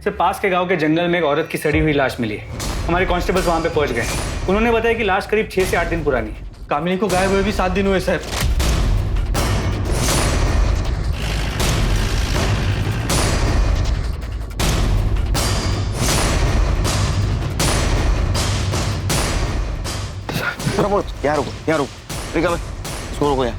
सर, पास के गांव के जंगल में एक औरत की सड़ी हुई लाश मिली है। हमारे कांस्टेबल्स वहां पे पहुंच गए। उन्होंने बताया कि लाश करीब 6 से 8 दिन पुरानी है। कामिनी को गायब हुए भी 7 दिन हुए सर। प्रमोद, यहाँ रुको, यहाँ रुको। रिका भाई, इसको रुको यहाँ।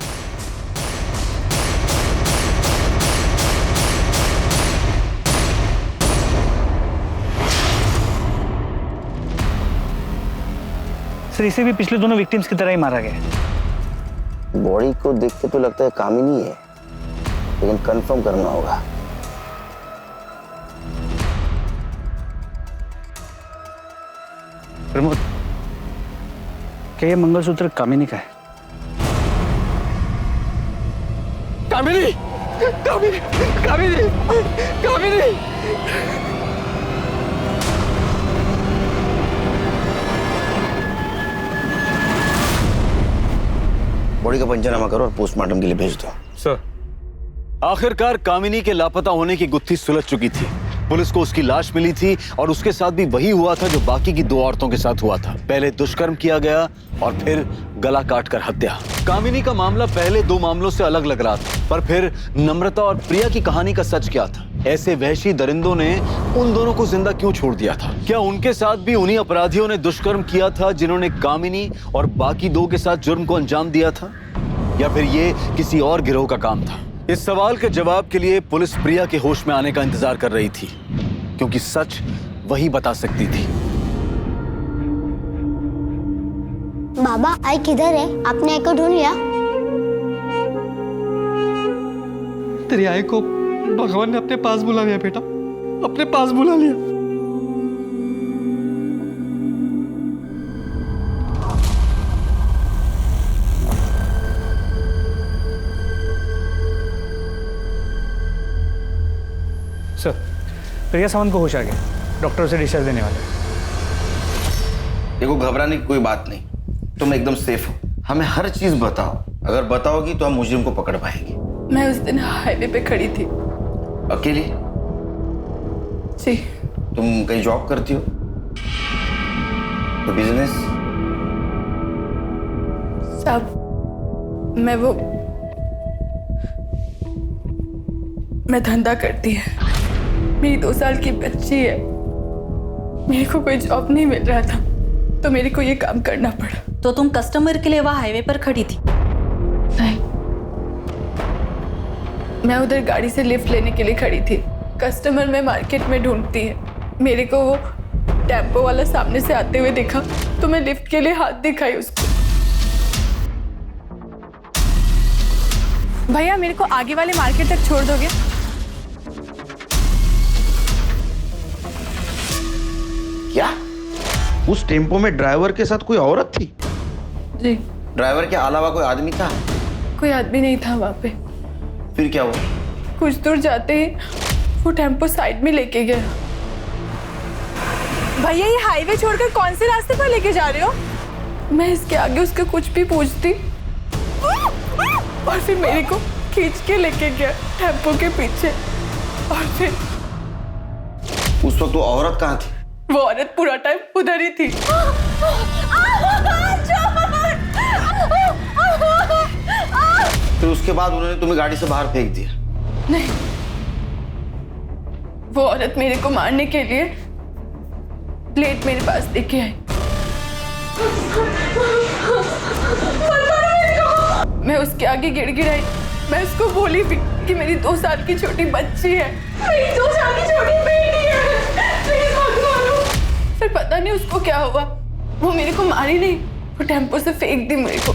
सर इसे भी पिछले दोनों विक्टिम्स की तरह ही मारा गया। बॉडी को देख के तो लगता है कामिनी है, लेकिन कंफर्म करना होगा। प्रमोद, क्या ये मंगलसूत्र कामिनी का है? कामिनी, कामिनी, कामिनी, कामिनी। बॉडी का पंचनामा करो और पोस्टमार्टम के लिए भेज दो। सर, आखिरकार कामिनी के लापता होने की गुत्थी सुलझ चुकी थी। पुलिस को उसकी लाश मिली थी और उसके साथ भी वही हुआ था जो बाकी की 2 औरतों के साथ हुआ था। पहले दुष्कर्म किया गया और फिर गला काटकर हत्या। कामिनी का मामला पहले 2 मामलों से अलग लग रहा था, पर फिर नम्रता और प्रिया की कहानी का सच क्या था? ऐसे वहशी दरिंदों ने उन दोनों को जिंदा क्यों छोड़ दिया था? क्या उनके साथ भी उन्हीं अपराधियों ने दुष्कर्म किया था जिन्होंने कामिनी और बाकी 2 के साथ जुर्म को अंजाम दिया था, या फिर ये किसी और गिरोह का काम था? इस सवाल के जवाब के लिए पुलिस प्रिया के होश में आने का इंतजार कर रही थी, क्योंकि सच वही बता सकती थी। बाबा, आई किधर है? आपने आई को ढूंढ लिया? तेरी आई को भगवान ने अपने पास बुला लिया बेटा, अपने पास बुला लिया। सर, प्रिया सावंत को होश आ गया। डॉक्टर उसे डिस्चार्ज देने वाले। देखो, घबराने की कोई बात नहीं, तुम एकदम सेफ हो। हमें हर चीज बताओ। अगर बताओगी तो हम मुजरिम को पकड़ पाएंगे। मैं उस दिन हाईवे पे खड़ी थी। अकेली? जी। तुम कहीं जॉब करती हो? तो बिजनेस? सब मैं धंधा करती है। मेरी 2 साल की बच्ची है। मेरे को कोई जॉब नहीं मिल रहा था, तो मेरे को ये काम करना पड़ा। तो तुम कस्टमर के लिए वहाँ हाईवे पर खड़ी थी? नहीं, मैं उधर गाड़ी से लिफ्ट लेने के लिए खड़ी थी। कस्टमर में मार्केट में ढूंढती है, मेरे को वो टेम्पो वाला सामने से आते हुए देखा तो मैं लिफ्ट के लिए हाथ दिखाई उसको। भैया मेरे को आगे वाले मार्केट तक छोड़ दोगे? क्या उस टेम्पो में ड्राइवर के साथ कोई औरत थी? जी। ड्राइवर के अलावा कोई आदमी था? कोई आदमी नहीं था वहाँ पे। फिर क्या हुआ? कुछ दूर जाते ही वो टेम्पो साइड में लेके गया। भैया ये हाईवे छोड़कर कौन से रास्ते पर लेके जा रहे हो? मैं इसके आगे उसका कुछ भी पूछती और फिर मेरे को खींच के लेके गया टेम्पो के पीछे। और फिर उस वक्त वो औरत कहाँ थी? वो औरत पूरा टाइम उधर ही थी। फिर उसके बाद उन्होंने तुम्हें गाड़ी से बाहर फेंक दिया? नहीं, वो औरत मेरे को मारने के लिए प्लेट मेरे पास लेके आई। मैं उसके आगे गिड़गिड़ाई। मैं उसको बोली भी कि मेरी 2 साल की छोटी बच्ची है, मेरी 2 साल की छोटी बेटी है, प्लीज मत मारो। फिर पता नहीं उसको क्या हुआ, वो मेरे को मारी नहीं, वो टेम्पो से फेंक दी मेरे को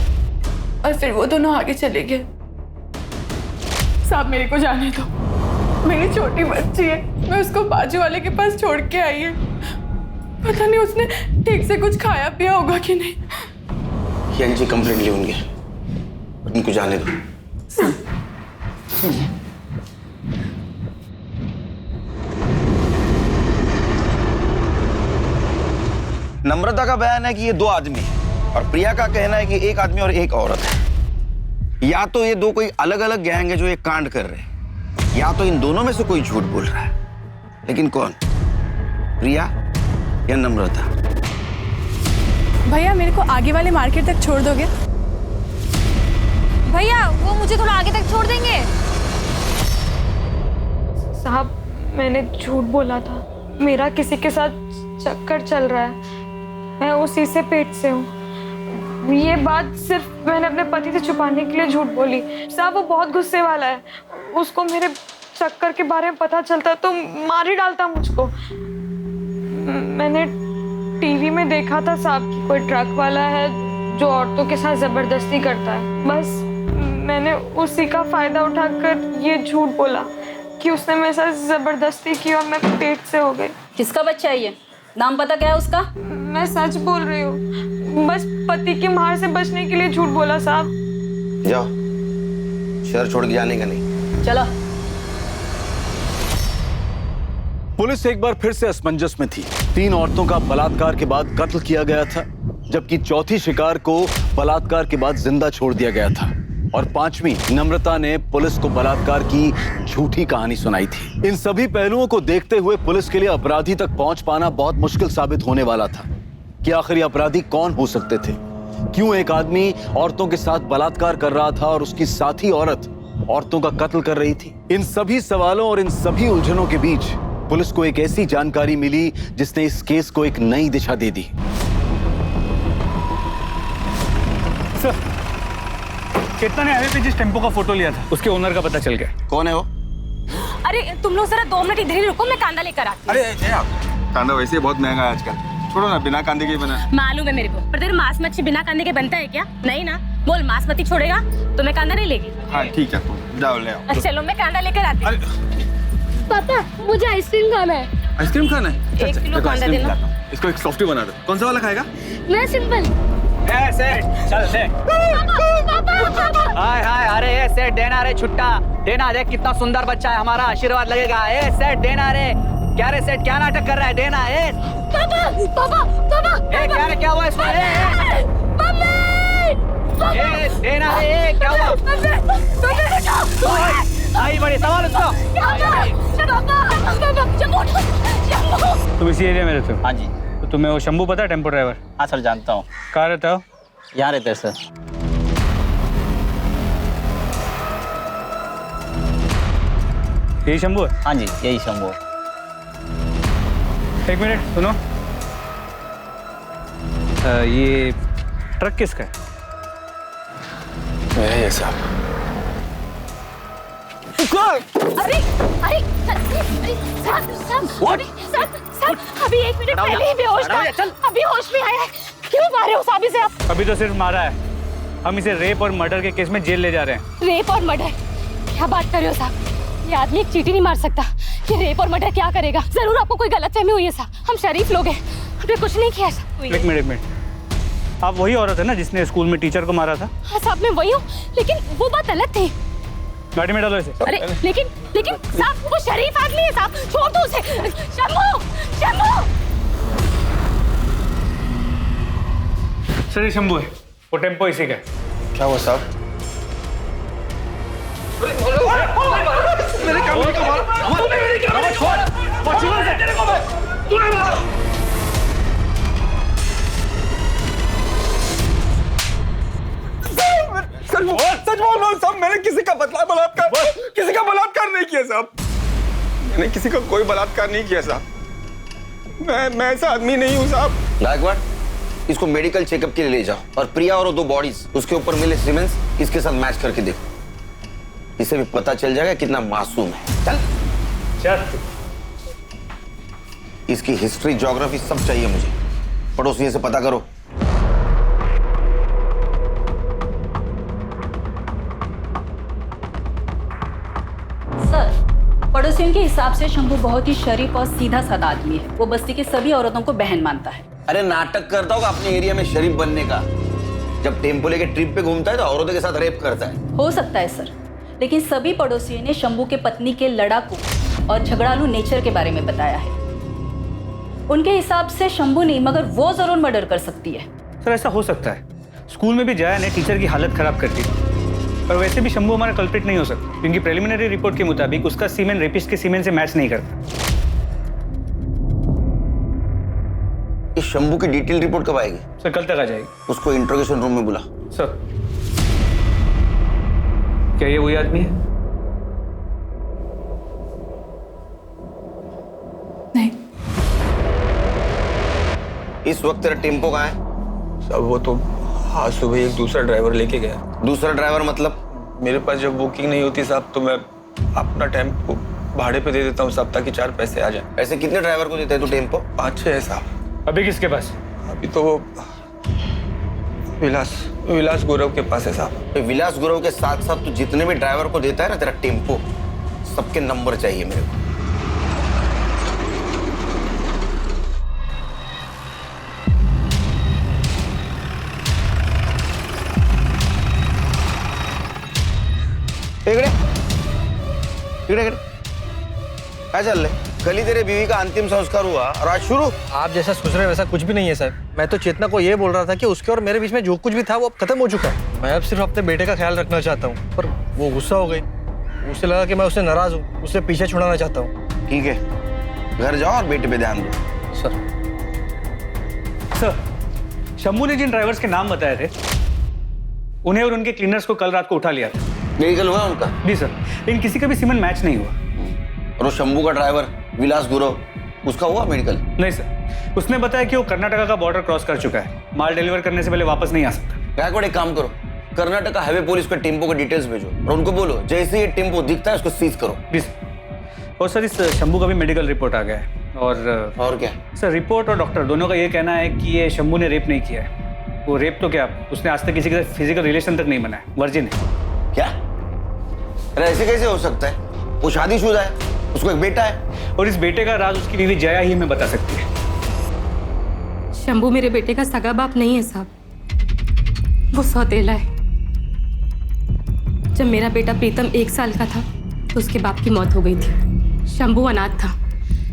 और फिर वो दोनों आगे चले गए। साहब मेरे को जाने दो, मेरी छोटी बच्ची है, मैं उसको बाजू वाले के पास छोड़ के आई है। पता नहीं उसने ठीक से कुछ खाया पिया होगा कि नहीं। जी कंप्लेंट ले होंगे, उनको जाने दो। नम्रता का बयान है कि ये 2 आदमी है और प्रिया का कहना है कि 1 आदमी और 1 औरत है। या तो ये 2 कोई अलग अलग गैंग है जो ये कांड कर रहे हैं, या तो इन दोनों में से कोई झूठ बोल रहा है। लेकिन कौन? प्रिया या नम्रता? भैया मेरे को आगे वाले मार्केट तक छोड़ दोगे? भैया वो मुझे थोड़ा आगे तक छोड़ देंगे? साहब मैंने झूठ बोला था, मेरा किसी के साथ चक्कर चल रहा है, मैं उसी से पेट से हूँ। ये बात सिर्फ मैंने अपने पति से छुपाने के लिए झूठ बोली। साहब वो बहुत गुस्से वाला है, उसको मेरे चक्कर के बारे में पता चलता तो मार ही डालता मुझको। मैंने टीवी में देखा था साहब कि कोई ट्रक वाला है जो औरतों के साथ जबरदस्ती करता है, बस मैंने उसी का फायदा उठाकर ये झूठ बोला कि उसने मेरे साथ जबरदस्ती की और मैं पेट से हो गई। किसका बच्चा है ये? नाम पता क्या है उसका? मैं सच बोल रही हूँ, बस पति की मार से बचने के लिए झूठ बोला साहब। जाओ, शहर छोड़ के जाने का नहीं। चलो। पुलिस एक बार फिर से असमंजस में थी। 3 औरतों का बलात्कार के बाद कत्ल किया गया था, जबकि चौथी शिकार को बलात्कार के बाद जिंदा छोड़ दिया गया था और 5वीं नम्रता ने पुलिस को बलात्कार की झूठी कहानी सुनाई थी। इन सभी पहलुओं को देखते हुए पुलिस के लिए अपराधी तक पहुंच पाना बहुत मुश्किल साबित होने वाला था कि आखिर ये अपराधी कौन हो सकते थे। क्यों एक आदमी औरतों के साथ बलात्कार कर रहा था और उसकी साथी औरत औरतों का कत्ल कर रही थी? इन सभी सवालों और इन सभी उलझनों के बीच पुलिस को एक ऐसी जानकारी मिली जिसने इस केस को एक नई दिशा दे दी। सर, चेतना ने हाईवे पे जिस टेम्पो का फोटो लिया था उसके ओनर का पता चल गया। कौन है वो? अरे तुम लोग जरा 2 मिनट इधर ही रुको, मैं कांदा लेकर आती हूँ। अरे कांदा वैसे बहुत महंगा है आजकल, छोड़ो ना, बिना कांदे के बना। मालूम है मेरे को, पर तेरे मांस मच्छी बिना कांदे के बनता है क्या? नहीं ना, बोल मांस मच्छी छोड़ेगा तो मैं कांदा नहीं लेगी। हाँ ठीक है, जाओ ले आओ। अच्छा चलो मैं कांदा लेकर आती हूँ। पापा मुझे आइसक्रीम खाना है। आइसक्रीम खाना है? 1 किलो कांदा देना। इसको एक सॉफ्टी बना दो। कौन सा वाला खाएगा? मैं सिंपल। चल दे। हाय हाय, अरे ये सेठ देना रे छुट्टा देना, देख कितना सुंदर बच्चा है हमारा, आशीर्वाद लगेगा। ए सेठ देना रे। क्या रे सेठ, क्या नाटक कर रहा है? देना। ए पापा पापा पापा ए क्या रे, क्या हुआ इसको? मम्मी ए देना रे। ए क्या हुआ? आई बड़ी सवाल उसको। तुम इसी एरिया में रहते हो? हाँ जी। तो तुम्हें वो शंभू पता है, टेम्पो ड्राइवर? हाँ सर जानता हूँ। कहाँ रहता हो? यहाँ रहते हैं सर। यही शंभू है? हाँ जी यही शंभू। 1 मिनट सुनो। ये ट्रक किसका है? मेरा ये साहब। अरे अरे साहब अभी 1 मिनट पहले ही बेहोश था, अभी होश में आया है। क्यों मारे हो साहब इसे आप? अभी तो सिर्फ मारा है, हम इसे रेप और मर्डर के केस में जेल ले जा रहे हैं। रेप और मर्डर? क्या बात कर रहे हो साहब? ये आदमी एक चींटी नहीं मार सकता। ये रेप और मर्डर क्या करेगा? जरूर आपको कोई गलतफहमी हुई है साहब। हम शरीफ लोग हैं, हमने कुछ नहीं किया साहब। एक मिनट, आप वही औरत है ना जिसने स्कूल में टीचर को मारा था? हाँ साहब मैं वही हूँ, लेकिन वो बात अलग थी। गाड़ी में डालो इसे। अरे लेकिन साहब वो शरीफ आदमी है साहब, छोड़ दो उसे। शंभू शंभू। सर ये शंभू है, वो टेम्पो इसी का है। क्या हुआ साहब? मेरे कामिनी को मारो। तूने मेरी कामिनी को मारो। पछुआ से तेरे को मैं तूने मारा। सच बोल साहब, मैंने किसी का बलात्कार नहीं किया साहब। मैंने किसी का कोई बलात्कार नहीं किया साहब। मैं ऐसा आदमी नहीं हूँ साहब। गायकवाड़, इसको मेडिकल चेकअप के लिए ले जाओ और प्रिया और 2 बॉडीज उसके ऊपर मिले सीमेंस इसके साथ मैच करके देखो। इसे भी पता चल जाएगा कितना मासूम है। चल। इसकी हिस्ट्री, ज्योग्राफी सब चाहिए मुझे। पड़ोसियों से पता करो। सर, पड़ोसियों के हिसाब से शंभू बहुत ही शरीफ और सीधा साधा आदमी है। वो बस्ती की सभी औरतों को बहन मानता है। अरे नाटक करता होगा अपने एरिया में शरीफ बनने का। जब टेम्पो लेके ट्रिप पे घूमता है तो औरतों के साथ रेप करता है। हो सकता है सर, लेकिन सभी पड़ोसियों ने शंभू के पत्नी के लड़ाकू और झगड़ालू नेचर के बारे में बताया है। उनके हिसाब से शंभू नहीं मगर वो जरूर मर्डर कर सकती है। सर ऐसा हो सकता है, स्कूल में भी जया ने टीचर की हालत खराब कर दी, पर वैसे भी शंभू हमारा कल्प्रिट नहीं हो सकता क्योंकि प्रिलिमिनरी रिपोर्ट के मुताबिक उसका सीमेन रेपिस्ट के सीमेन से मैच नहीं करता। इस शंभू की डिटेल रिपोर्ट कब आएगी? सर कल तक आ जाएगी। उसको इंट्रोगेशन रूम में बुला। सर क्या ये वही आदमी है? नहीं। इस वक्त तेरा टेम्पो कहाँ है? साहब वो तो आज सुबह एक दूसरा ड्राइवर लेके गया। दूसरा ड्राइवर मतलब? मेरे पास जब बुकिंग नहीं होती साहब तो मैं अपना टेम्पो भाड़े पे दे देता हूँ साहब, ताकि 4 पैसे आ जाए। ऐसे कितने ड्राइवर को देता है तू टेम्पो? 5-6 है साहब। अभी किसके पास? अभी तो वो विलास गौरव के पास है साहब। विलास गौरव के साथ साथ तू जितने भी ड्राइवर को देता है ना तेरा टेम्पो, सबके नंबर चाहिए मेरे को। क्या चल रहा है? कल ही तेरे बीवी का अंतिम संस्कार हुआ और आज शुरू? आप जैसा सोच रहे हैं वैसा कुछ भी नहीं है सर। मैं तो चेतना को ये बोल रहा था कि उसके और मेरे बीच में जो कुछ भी था वो अब खत्म हो चुका है। मैं अब सिर्फ अपने बेटे का ख्याल रखना चाहता हूँ, पर वो गुस्सा हो गई। उसे लगा कि मैं उससे नाराज हूँ, उसे पीछे छुड़ाना चाहता हूँ। ठीक है, घर जाओ और बेटे पे ध्यान दो। सर, शंभू ने जिन ड्राइवर्स के नाम बताए थे उन्हें और उनके क्लीनर्स को कल रात को उठा लिया था। मेडिकल हुआ उनका? जी सर, लेकिन किसी का भी सीमेन मैच नहीं हुआ। और वो शंभू का ड्राइवर विलास गौरव, उसका हुआ मेडिकल? नहीं सर, उसने बताया कि वो कर्नाटका का बॉर्डर क्रॉस कर चुका है, माल डिलीवर करने से पहले वापस नहीं आ सकता। गायकवाड़ एक काम करो, कर्नाटका हाईवे पुलिस को टेम्पो के डिटेल्स भेजो और उनको बोलो जैसे ये टेम्पो दिखता है उसको सीज करो। जी सर। और सर इस शंभू का भी मेडिकल रिपोर्ट आ गया है। और क्या सर? रिपोर्ट और डॉक्टर दोनों का ये कहना है कि ये शंभू ने रेप नहीं किया है। वो रेप तो क्या, उसने आज तक किसी के साथ फिजिकल रिलेशन तक नहीं बनाया, वर्जिन है। क्या? अरे ऐसे कैसे हो सकता है? वो शादीशुदा है, उसको एक बेटा है। और इस बेटे का राज उसकी बीवी जया ही हमें बता सकती है। शंभू मेरे बेटे का सगा बाप नहीं है साहब, वो सौतेला है। जब मेरा बेटा प्रीतम 1 साल का था तो उसके बाप की मौत हो गई थी। शंभू अनाथ था,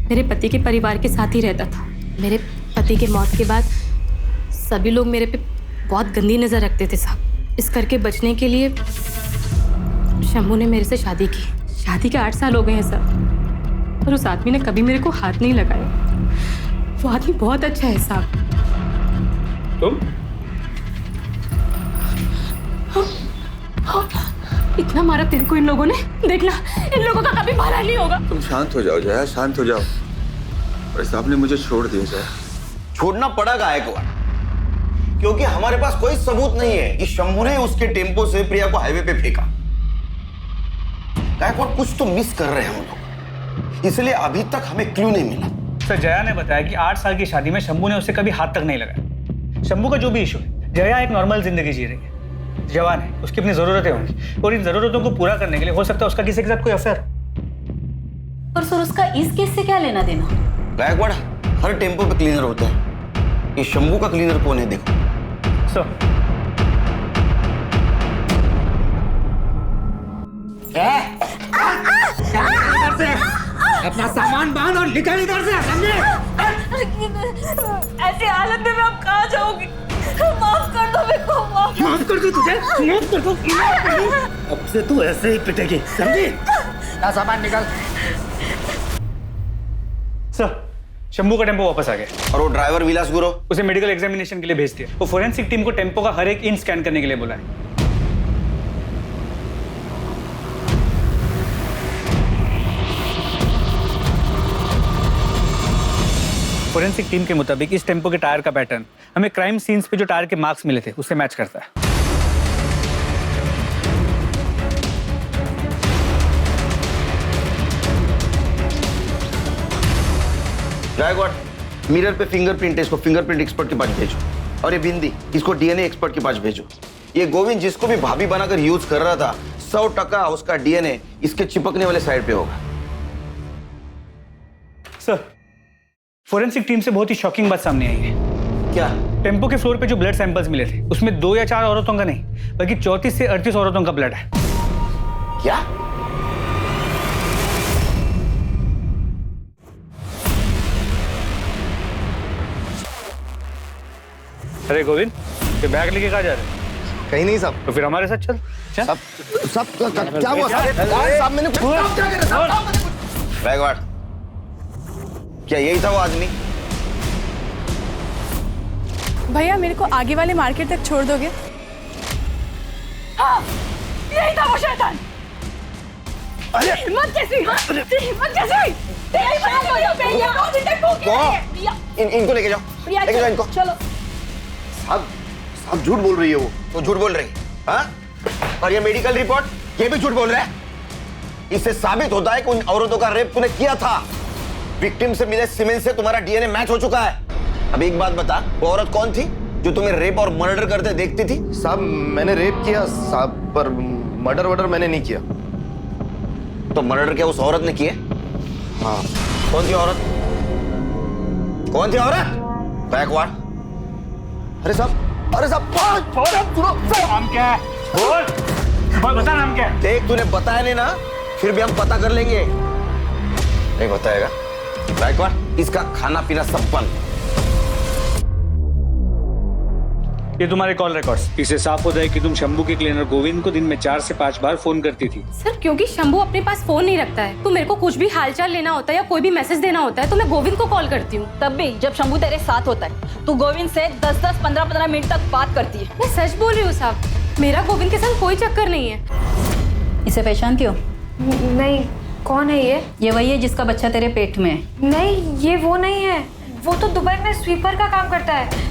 मेरे पति के परिवार के साथ ही रहता था। मेरे पति के मौत के बाद सभी लोग मेरे पे बहुत गंदी नज़र रखते थे साहब। इस करके बचने के लिए शंभू ने मेरे से शादी की। शादी के 8 साल हो गए हैं साहब, पर उस आदमी ने कभी मेरे को हाथ नहीं लगाया। वो आदमी बहुत अच्छा है साहब। तुम? इतना मारा तेरे को इन लोगों ने, देखना इन लोगों का कभी भला नहीं होगा। तुम शांत हो जाओ जया, शांत हो जाओ। और साहब ने मुझे छोड़ दिया जया। छोड़ना पड़ा गायकवाड़, क्योंकि हमारे पास कोई सबूत नहीं है कि शंभू ने उसके टेम्पो से प्रिया को हाईवे पे फेंका। गायकवाड़ कुछ तो मिस कर रहे हैं हम लोग, इसलिए अभी तक हमें क्लू नहीं मिला। सर जया ने बताया कि 8 साल की शादी में शंभू ने उससे कभी हाथ तक नहीं लगाया। शंभू का जो भी इशू है, जया एक नॉर्मल जिंदगी जी रही है, जवान है, उसकी अपनी जरूरतें होंगी और इन जरूरतों को पूरा करने के लिए हो सकता है उसका किसी के साथ कोई अफेयर। पर सर उसका इस केस से क्या लेना देना? गायकवाड़ हर टेम्पो पे क्लीनर होता है, ये शंभू का क्लीनर कौन है देखो। सर अपना सामान बांध और निकल इधर से, समझे? ऐसी हालत में मैं अब कहाँ जाऊंगी? माफ कर दो मेरे को, माफ कर दो तुझे, माफ कर दो। अब से तू ऐसे ही पिटेगी, समझी? ना सामान निकल। सर शंभू का टेम्पो वापस आ गया। और वो ड्राइवर विलास गुरु, उसे मेडिकल एग्जामिनेशन के लिए भेज दिया। वो फोरेंसिक टीम को टेम्पो का हर एक इंच स्कैन करने के लिए बोला है। फोरेंसिक टीम के मुताबिक इस टेम्पो के टायर का पैटर्न हमें क्राइम सीन्स पे जो टायर के मार्क्स मिले थे उससे मैच करता है। गायकवाड़ मिरर पे फिंगरप्रिंट है, इसको फिंगरप्रिंट एक्सपर्ट के पास भेजो। और ये बिंदी इसको डीएनए एक्सपर्ट के पास भेजो। ये गोविंद जिसको भी भाभी बनाकर यूज कर रहा था, 100% उसका डीएनए इसके चिपकने वाले साइड पे होगा। सर फोरेंसिक टीम से बहुत ही शॉकिंग बात सामने आई है। क्या? टेम्पो के फ्लोर पे जो ब्लड सैंपल्स मिले थे उसमें 2 या 4 औरतों का नहीं बल्कि 34 से 38 औरतों का ब्लड है। क्या? अरे गोविंद, ये बैग लेके कहाँ जा रहे हैं? कहीं नहीं साहब। तो फिर हमारे साथ चल। सब क्या हुआ साहब? मैंने गायकवाड़ क्या यही था वो आदमी? भैया मेरे को आगे वाले मार्केट तक छोड़ दोगे? हाँ, यही था वो शैतान। अरे हिम्मत कैसी? हिम्मत कैसी? तेरी बात हो भैया। इनको लेके जाओ, लेके जाओ इनको। चलो। साहब झूठ बोल रही है वो, तो झूठ बोल रही है। हाँ? और ये मेडिकल रिपोर्ट ये भी झूठ बोल रहा है। इससे साबित होता है कि उन औरतों का रेप तूने किया था। विक्टिम से मिले सीमेंट से तुम्हारा डीएनए मैच हो चुका है। अब एक बात बता, वो औरत कौन थी जो तुम्हें रेप और मर्डर करते देखती थी? साहब मैंने रेप किया साहब, पर मर्डर मैंने नहीं किया। तो मर्डर क्या उस औरत ने किया? हाँ। कौन थी औरत? कौन थी औरत? गायकवाड़। अरे साहब नाम क्या है? बोल बता नाम क्या है? देख तूने बताया नहीं ना, फिर भी हम पता कर लेंगे। नहीं बताएगा गायकवाड़, इसका खाना पीना सब बंद। ये तुम्हारे कॉल रिकॉर्ड्स। इससे साफ होता है कि तुम शंभू के क्लीनर गोविंद को दिन में 4 से 5 बार फोन करती थी। सर क्योंकि शंभू अपने पास फोन नहीं रखता है, तो मेरे को कुछ भी हालचाल लेना होता है या कोई भी मैसेज देना होता है तो मैं गोविंद को कॉल करती हूँ। तब भी जब शंभू तेरे साथ होता है तू गोविंद से 10-10, 15-15 मिनट तक बात करती है। मैं सच बोल रही हूँ साहब, मेरा गोविंद के साथ कोई चक्कर नहीं है। इसे पहचानती हो? नहीं। कौन है ये? ये वही है जिसका बच्चा तेरे पेट में है। नहीं ये वो नहीं है, वो तो दुबई में स्वीपर का काम करता है।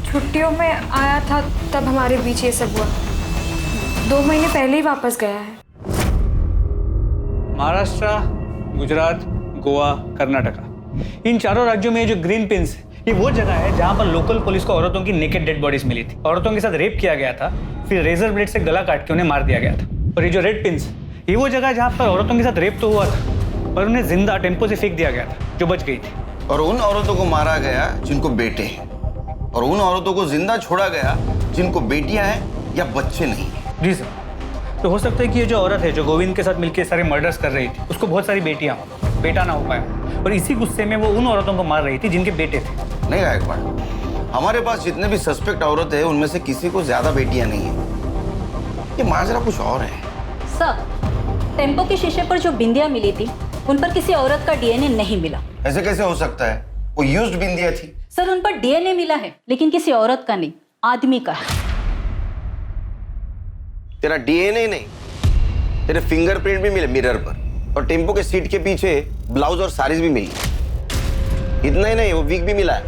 छुट्टियों में आया था तब हमारे बीच ये सब हुआ। 2 महीने पहले ही वापस गया है। महाराष्ट्र, गुजरात, गोवा, कर्नाटका, इन 4 राज्यों में जो ग्रीन पिंस है, ये वो जगह है जहां पर लोकल पुलिस को औरतों की नेकेड डेड बॉडीज मिली थी। औरतों के साथ रेप किया गया था, फिर रेजर ब्लेड से गला काट के उन्हें मार दिया गया था। और ये जो रेड पिंस, ये वो जगह है जहां पर औरतों के साथ रेप तो हुआ था पर उन्हें जिंदा टेम्पो से फेंक दिया गया था, जो बच गई थी। और उन औरतों को मारा गया जिनको बेटे हैं, और उन औरतों को जिंदा छोड़ा गया जिनको बेटियां हैं या बच्चे नहीं। जी सर। तो हो सकता है कि ये जो औरत है जो गोविंद के साथ मिलकर सारे मर्डर्स कर रही थी, उसको बहुत सारी बेटियां हो, बेटा ना हो पाया और इसी गुस्से में वो उन औरतों को मार रही थी जिनके बेटे थे। नहीं गायकवाड़, हमारे पास जितने भी सस्पेक्ट औरत है उनमें से किसी को ज्यादा बेटियां नहीं है। ये माजरा कुछ और है। सर टेम्पो के शीशे पर जो बिंदियां मिली थी उन पर किसी औरत का डीएनए नहीं मिला। ऐसे कैसे हो सकता है? वो यूज्ड बिंदियां थी। सर उन पर डीएनए मिला है लेकिन किसी औरत का नहीं, आदमी का है। तेरा डीएनए नहीं, तेरे फिंगरप्रिंट भी मिले मिरर पर, और टेम्पो के सीट के पीछे ब्लाउज और साड़ीज भी मिली। इतना ही नहीं, वो विग भी मिला है।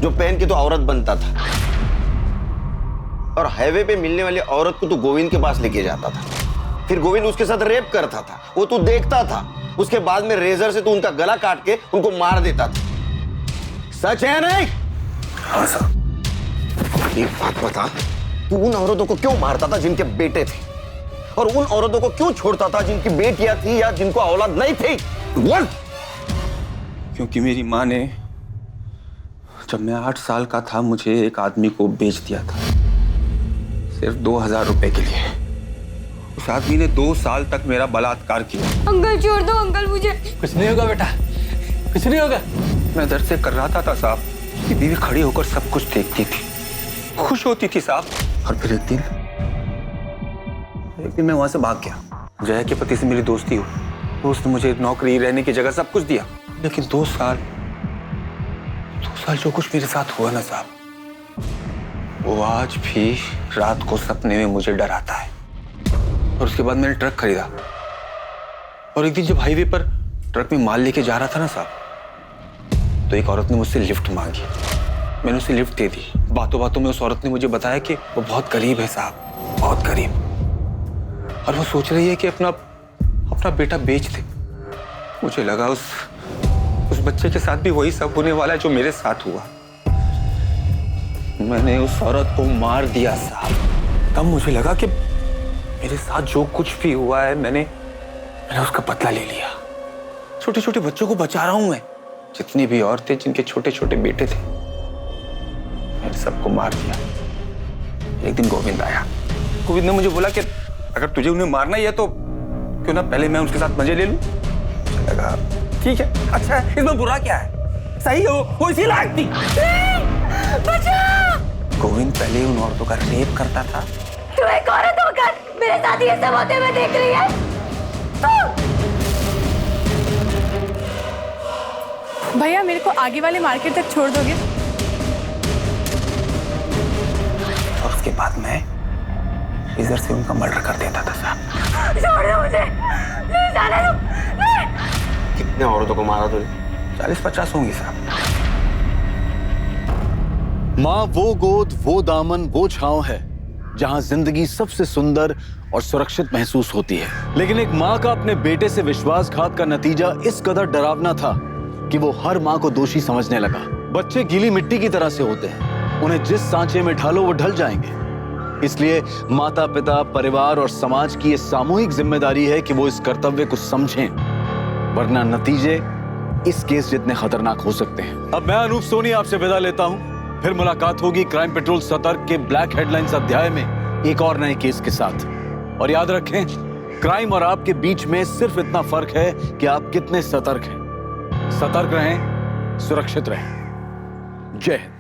जो पहन के तो औरत बनता था, और हाईवे पे मिलने वाली औरत को तू गोविंद के पास लेके जाता था, फिर गोविंद उसके साथ रेप करता था, वो तू देखता था, उसके बाद में रेजर से तू उनका गला काट के उनको मार देता था। सच है नहीं? हाँ सर। एक बात बता, तू उन औरतों को क्यों मारता था जिनके बेटे थे, और उन औरतों को क्यों छोड़ता था जिनकी बेटियां थी या जिनको औलाद नहीं थी? बोल। क्योंकि मेरी माँ ने जब मैं 8 साल का था मुझे एक आदमी को बेच दिया था, सिर्फ 2000 रुपए के लिए। उस आदमी ने 2 साल तक मेरा बलात्कार किया। अंकल छोड़ दो अंकल मुझे। कुछ नहीं होगा बेटा, कुछ नहीं होगा। मैं दर्द से कर रहा था साहब कि बीवी खड़ी होकर सब कुछ देखती थी, खुश होती थी साहब। और फिर एक दिन मैं वहां से भाग गया। जया के पति से मेरी दोस्ती हुई, तो उसने मुझे नौकरी, रहने की जगह सब कुछ दिया। लेकिन 2 साल जो कुछ मेरे साथ हुआ ना साहब, वो आज भी रात को सपने में मुझे डराता है। और उसके बाद मैंने ट्रक खरीदा, और एक दिन जब हाईवे पर ट्रक में माल लेके जा रहा था ना साहब, तो एक औरत ने मुझसे लिफ्ट मांगी। मैंने उसे लिफ्ट दे दी। बातों बातों में उस औरत ने मुझे बताया कि वो बहुत गरीब है साहब, बहुत गरीब, और वो सोच रही है कि अपना बेटा बेच दे। मुझे लगा उस बच्चे के साथ भी वही सब होने वाला है जो मेरे साथ हुआ। मैंने उस औरत को मार दिया साहब। तब मुझे लगा कि मेरे साथ जो कुछ भी हुआ है मैंने उसका बदला ले लिया। छोटे छोटे बच्चों को बचा रहा हूं मैं। जितनी भी औरतें जिनके छोटे छोटे बेटे थे, मैंने सबको मार दिया। एक दिन गोविंद आया। गोविंद ने मुझे बोला कि अगर तुझे उन्हें मारना ही है तो क्यों ना पहले मैं उसके साथ मजे ले लूं। मुझे लगा ठीक है, अच्छा है, इसमें बुरा क्या है, सही है, वो इसी लायक थी। गोविंद पहले उन औरतों का रेप करता था। तू एक औरत होकर मेरे साथ ये सब होते हुए देख रही है? भैया मेरे को आगे वाले मार्केट तक छोड़ दोगे? और उसके बाद मैं इधर से उनका मर्डर कर देता था साहब। छोड़ दो मुझे, प्लीज आने दो। कितने औरतों को मारा तूने? 40-50 होंगी साहब। माँ वो गोद, वो दामन, वो छांव है जहां जिंदगी सबसे सुंदर और सुरक्षित महसूस होती है। लेकिन एक माँ का अपने बेटे से विश्वासघात का नतीजा इस कदर डरावना था कि वो हर माँ को दोषी समझने लगा। बच्चे गीली मिट्टी की तरह से होते हैं, उन्हें जिस सांचे में ढालो वो ढल जाएंगे। इसलिए माता पिता, परिवार और समाज की ये सामूहिक जिम्मेदारी है कि वो इस कर्तव्य को समझें, वरना नतीजे इस केस जितने खतरनाक हो सकते हैं। अब मैं अनूप सोनी आपसे विदा लेता हूं। फिर मुलाकात होगी क्राइम पेट्रोल सतर्क के ब्लैक हेडलाइंस अध्याय में एक और नए केस के साथ। और याद रखें, क्राइम और आपके बीच में सिर्फ इतना फर्क है कि आप कितने सतर्क हैं। सतर्क रहें, सुरक्षित रहें। जय हिंद।